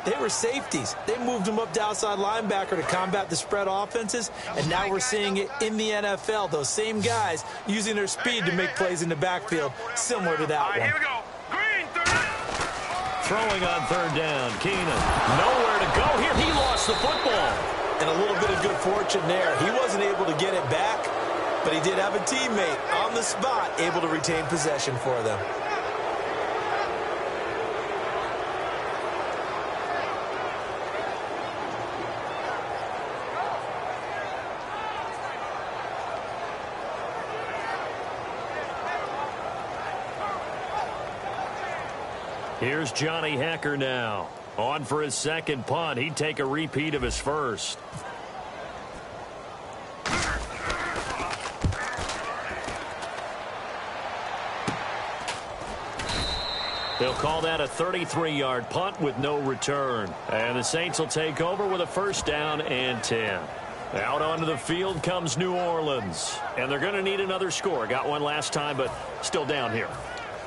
they were safeties. They moved them up to outside linebacker to combat the spread offenses, and now we're seeing it in the NFL. Those same guys using their speed to make plays in the backfield, similar to that one. Here we go. Green, 30. Throwing on third down, Keenan. Nowhere to go here. He lost the football. And a little bit of good fortune there. He wasn't able to get it back, but he did have a teammate on the spot able to retain possession for them. Here's Johnny Hacker now. On for his second punt. He'd take a repeat of his first. They'll call that a 33-yard punt with no return. And the Saints will take over with a 1st down and 10. Out onto the field comes New Orleans. And they're going to need another score. Got one last time, but still down here.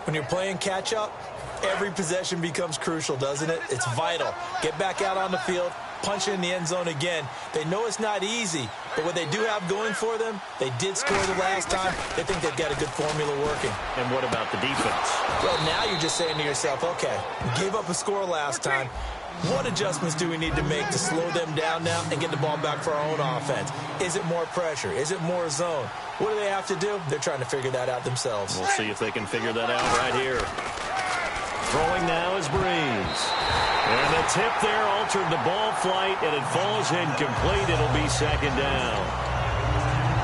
When you're playing catch-up, every possession becomes crucial, doesn't it? It's vital. Get back out on the field, punch it in the end zone again. They know it's not easy, but what they do have going for them, they did score the last time. They think they've got a good formula working. And what about the defense? Well, now you're just saying to yourself, okay, we gave up a score last time. What adjustments do we need to make to slow them down now and get the ball back for our own offense? Is it more pressure? Is it more zone? What do they have to do? They're trying to figure that out themselves. We'll see if they can figure that out right here. Throwing now is Breeze. And the tip there altered the ball flight, and it falls incomplete. It'll be 2nd down.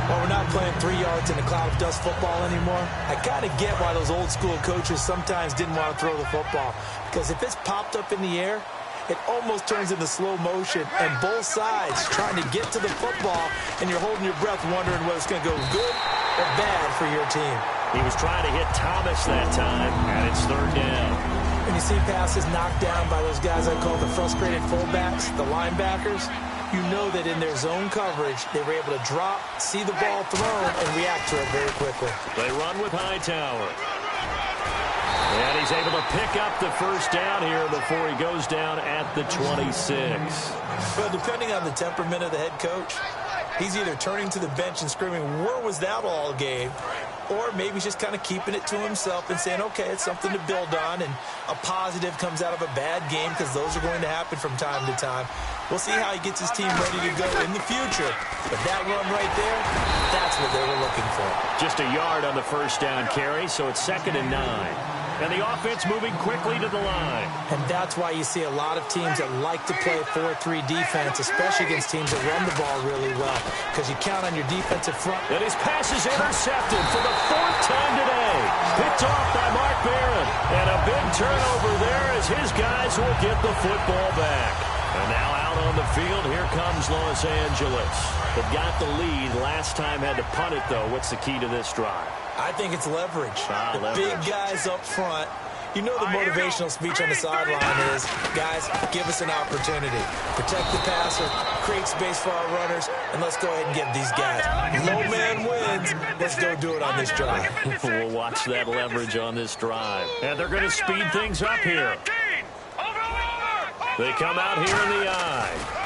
Well, we're not playing 3 yards in a cloud of dust football anymore. I kind of get why those old-school coaches sometimes didn't want to throw the football. Because if it's popped up in the air, it almost turns into slow motion, and both sides trying to get to the football, and you're holding your breath wondering whether it's going to go good or bad for your team. He was trying to hit Thomas that time, and it's 3rd down. When you see passes knocked down by those guys I call the frustrated fullbacks, the linebackers, you know that in their zone coverage, they were able to drop, see the ball thrown, and react to it very quickly. They run with Hightower. And he's able to pick up the 1st down here before he goes down at the 26. Well, depending on the temperament of the head coach, he's either turning to the bench and screaming, "Where was that all game?" Or maybe he's just kind of keeping it to himself and saying, okay, it's something to build on, and a positive comes out of a bad game because those are going to happen from time to time. We'll see how he gets his team ready to go in the future. But that run right there, that's what they were looking for. Just a yard on the 1st down carry, so it's 2nd and 9. And the offense moving quickly to the line. And that's why you see a lot of teams that like to play 4-3 defense, especially against teams that run the ball really well, because you count on your defensive front. And his pass is intercepted for the 4th time today. Picked off by Mark Barron. And a big turnover there as his guys will get the football back. And now out on the field, here comes Los Angeles. They've got the lead. Last time had to punt it, though. What's the key to this drive? I think it's leverage. The big guys up front. You know the motivational speech on the sideline is, guys, give us an opportunity. Protect the passer, create space for our runners, and let's go ahead and get these guys. Low man wins. Let's go do it on this drive. We'll watch that leverage on this drive. And they're going to speed things up here. They come out here in the eye.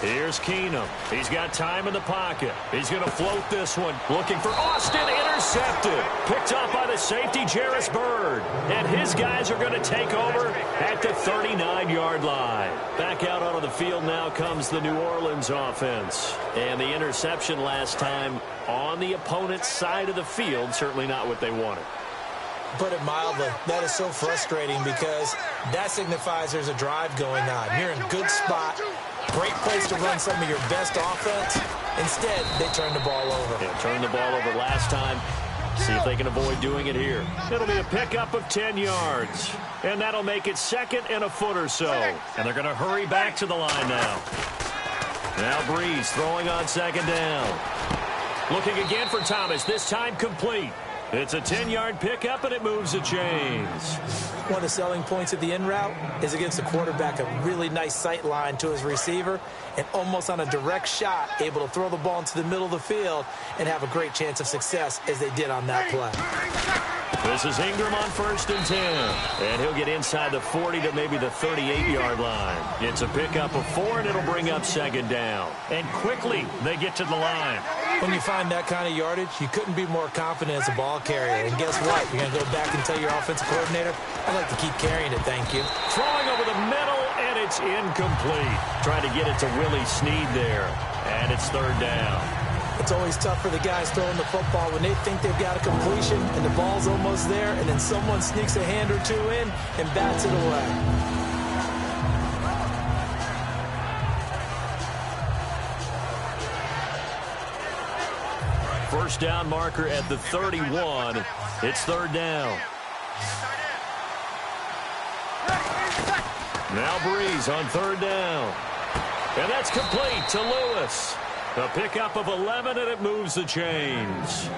Here's Keenum. He's got time in the pocket. He's going to float this one. Looking for Austin. Intercepted. Picked up by the safety, Jarris Byrd. And his guys are going to take over at the 39-yard line. Back out onto the field now comes the New Orleans offense. And the interception last time on the opponent's side of the field. Certainly not what they wanted. Put it mildly, that is so frustrating because that signifies there's a drive going on. You're in a good spot. Great place to run some of your best offense. Instead, they turn the ball over. Yeah, turned the ball over last time. See if they can avoid doing it here. It'll be a pickup of 10 yards. And that'll make it 2nd and a foot or so. And they're going to hurry back to the line now. Now Breeze throwing on 2nd down. Looking again for Thomas, this time complete. It's a 10-yard pickup, and it moves the chains. One of the selling points of the in route is it gives the quarterback a really nice sight line to his receiver and almost on a direct shot able to throw the ball into the middle of the field and have a great chance of success as they did on that play. This is Ingram on 1st and 10. And he'll get inside the 40 to maybe the 38-yard line. It's a pickup of 4, and it'll bring up 2nd down. And quickly, they get to the line. When you find that kind of yardage, you couldn't be more confident as a ball carrier. And guess what? You're going to go back and tell your offensive coordinator, I'd like to keep carrying it, thank you. Throwing over the middle, and it's incomplete. Trying to get it to Willie Snead there. And it's 3rd down. It's always tough for the guys throwing the football when they think they've got a completion and the ball's almost there, and then someone sneaks a hand or two in and bats it away. First down marker at the 31. It's 3rd down. Now Breeze on 3rd down. And that's complete to Lewis. A pickup of 11, and it moves the chains.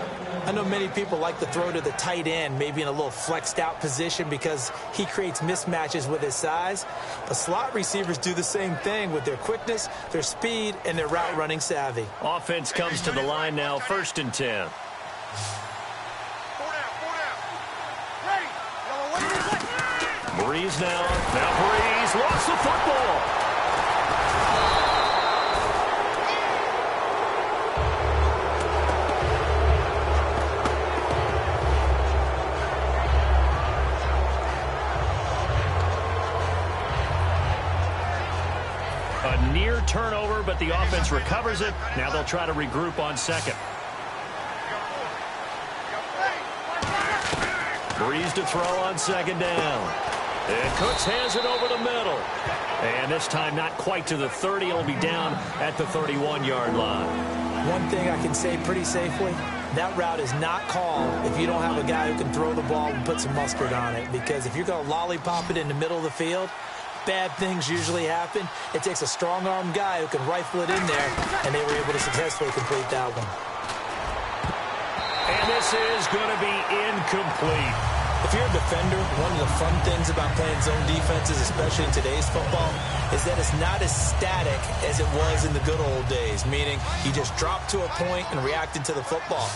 I know many people like to throw to the tight end, maybe in a little flexed out position because he creates mismatches with his size. But slot receivers do the same thing with their quickness, their speed, and their route running savvy. Offense comes to the line now, 1st and 10. Breeze now. Now Breeze lost the football. A near turnover, but the offense recovers it. Now they'll try to regroup on 2nd. Breeze to throw on 2nd down. And Cooks has it over the middle. And this time not quite to the 30. It'll be down at the 31-yard line. One thing I can say pretty safely, that route is not called if you don't have a guy who can throw the ball and put some mustard on it. Because if you're going to lollipop it in the middle of the field, bad things usually happen. It takes a strong-arm guy who can rifle it in there, and they were able to successfully complete that one. And this is going to be incomplete. If you're a defender, one of the fun things about playing zone defenses, especially in today's football, is that it's not as static as it was in the good old days, meaning you just dropped to a point and reacted to the football.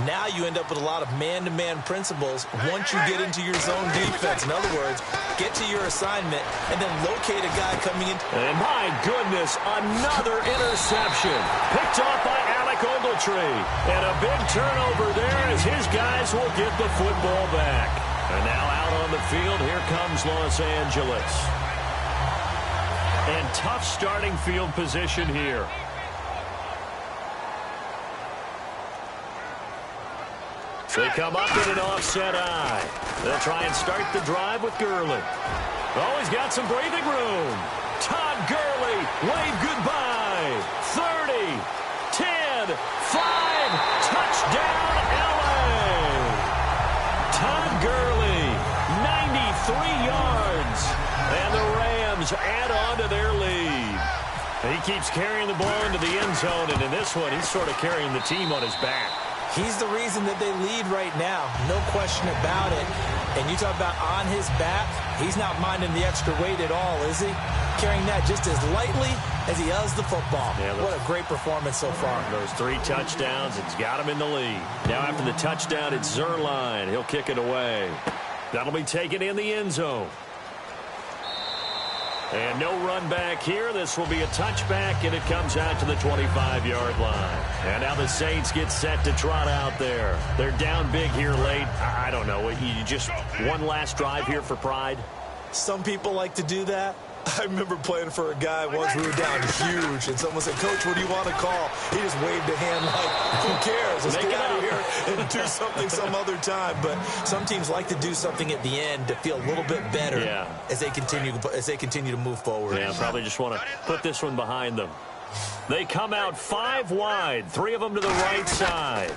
Now you end up with a lot of man-to-man principles once you get into your zone defense. In other words, get to your assignment and then locate a guy coming in. And my goodness, another interception. Picked off by Alec Ogletree. And a big turnover there as his guys will get the football back. And now out on the field, here comes Los Angeles. And tough starting field position here. They come up in an offset eye. They'll try and start the drive with Gurley. Oh, he's got some breathing room. Todd Gurley, wave goodbye. 30, 10, 5, touchdown LA. Todd Gurley, 93 yards. And the Rams add on to their lead. He keeps carrying the ball into the end zone, and in this one, he's sort of carrying the team on his back. He's the reason that they lead right now. No question about it. And you talk about on his back, he's not minding the extra weight at all, is he? Carrying that just as lightly as he does the football. Yeah, what a great performance so far. Those 3 touchdowns, it's got him in the lead. Now after the touchdown, it's Zerline. He'll kick it away. That'll be taken in the end zone. And no run back here. This will be a touchback, and it comes out to the 25-yard line. And now the Saints get set to trot out there. They're down big here late. I don't know. You just one last drive here for pride? Some people like to do that. I remember playing for a guy once. We were down huge, and someone said, "Coach, what do you want to call?" He just waved a hand like, "Who cares? Let's get out of here and do something some other time." But some teams like to do something at the end to feel a little bit better as they continue to move forward. Yeah, probably just want to put this one behind them. They come out 5 wide, 3 of them to the right side.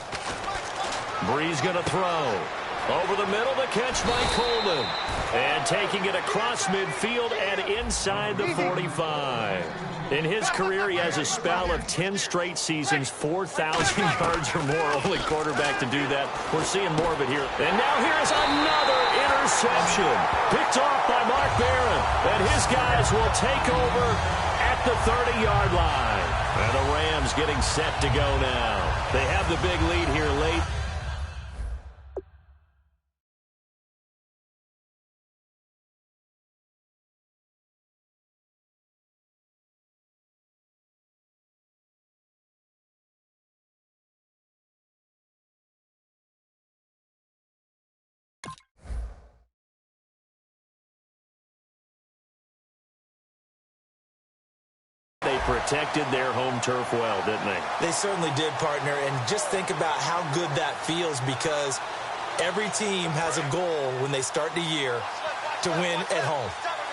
Breeze going to throw. Over the middle, the catch by Coleman. And taking it across midfield and inside the 45. In his career, he has a spell of 10 straight seasons, 4,000 yards or more. Only quarterback to do that. We're seeing more of it here. And now here's another interception. Picked off by Mark Barron. And his guys will take over at the 30-yard line. And the Rams getting set to go now. They have the big lead here late. They protected their home turf well, didn't they? They certainly did, partner. And just think about how good that feels, because every team has a goal when they start the year to win at home.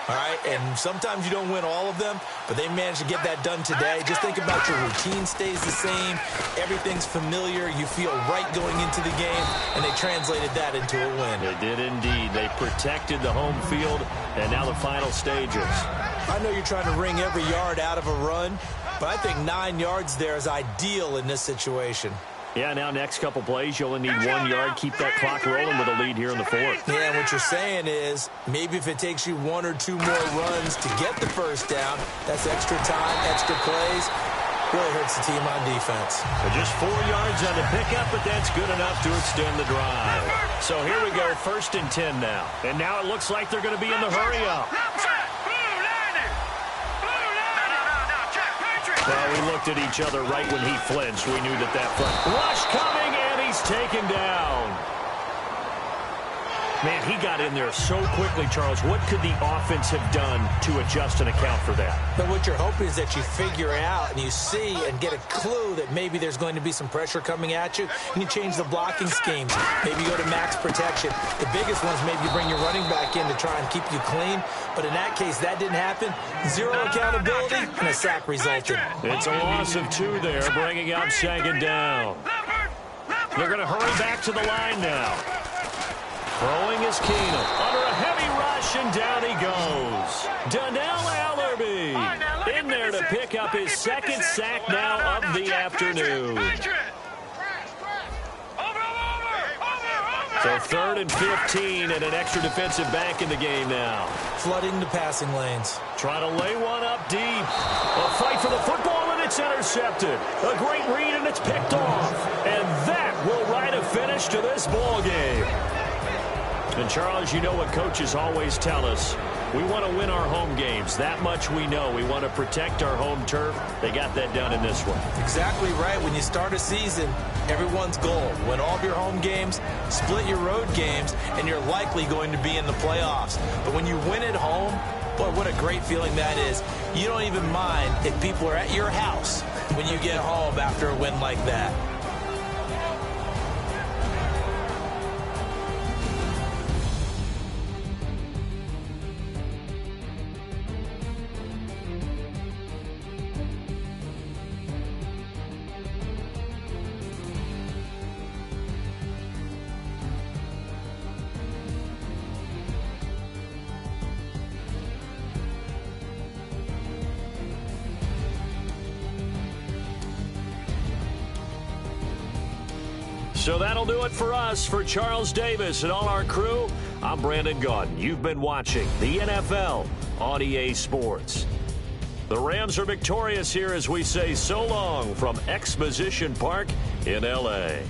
All right, and sometimes you don't win all of them, but they managed to get that done today. Just think about your routine stays the same. Everything's familiar. You feel right going into the game, and they translated that into a win. They did indeed. They protected the home field, and now the final stages. I know you're trying to wring every yard out of a run, but I think 9 yards there is ideal in this situation. Yeah, now next couple plays, you only need 1 yard. Keep that clock rolling with a lead here in the fourth. Yeah, and what you're saying is maybe if it takes you 1 or 2 more runs to get the first down, that's extra time, extra plays. Really hurts the team on defense. So just 4 yards on the pickup, but that's good enough to extend the drive. So here we go, 1st and 10 now. And now it looks like they're going to be in the hurry-up. Well, we looked at each other right when he flinched. We knew that front rush coming, and he's taken down. Man, he got in there so quickly, Charles. What could the offense have done to adjust and account for that? But what you're hoping is that you figure out and you see and get a clue that maybe there's going to be some pressure coming at you, and you change the blocking schemes. Maybe you go to max protection. The biggest one's maybe you bring your running back in to try and keep you clean. But in that case, that didn't happen. 0 accountability, and a sack resulted. It's a loss of 2 there, bringing up 2nd down. They're going to hurry back to the line now. Throwing is Keenum. Under a heavy rush, and down he goes. Donnell Allerby in there to pick up his 2nd sack now of the afternoon. So 3rd and 15 and an extra defensive back in the game now. Flooding the passing lanes. Trying to lay one up deep. A fight for the football, and it's intercepted. A great read, and it's picked off. And that will write a finish to this ball game. And, Charles, you know what coaches always tell us. We want to win our home games. That much we know. We want to protect our home turf. They got that done in this one. Exactly right. When you start a season, everyone's goal, win all of your home games, split your road games, and you're likely going to be in the playoffs. But when you win at home, boy, what a great feeling that is. You don't even mind if people are at your house when you get home after a win like that. So that'll do it for us. For Charles Davis and all our crew, I'm Brandon Gaudin. You've been watching the NFL on EA Sports. The Rams are victorious here as we say so long from Exposition Park in L.A.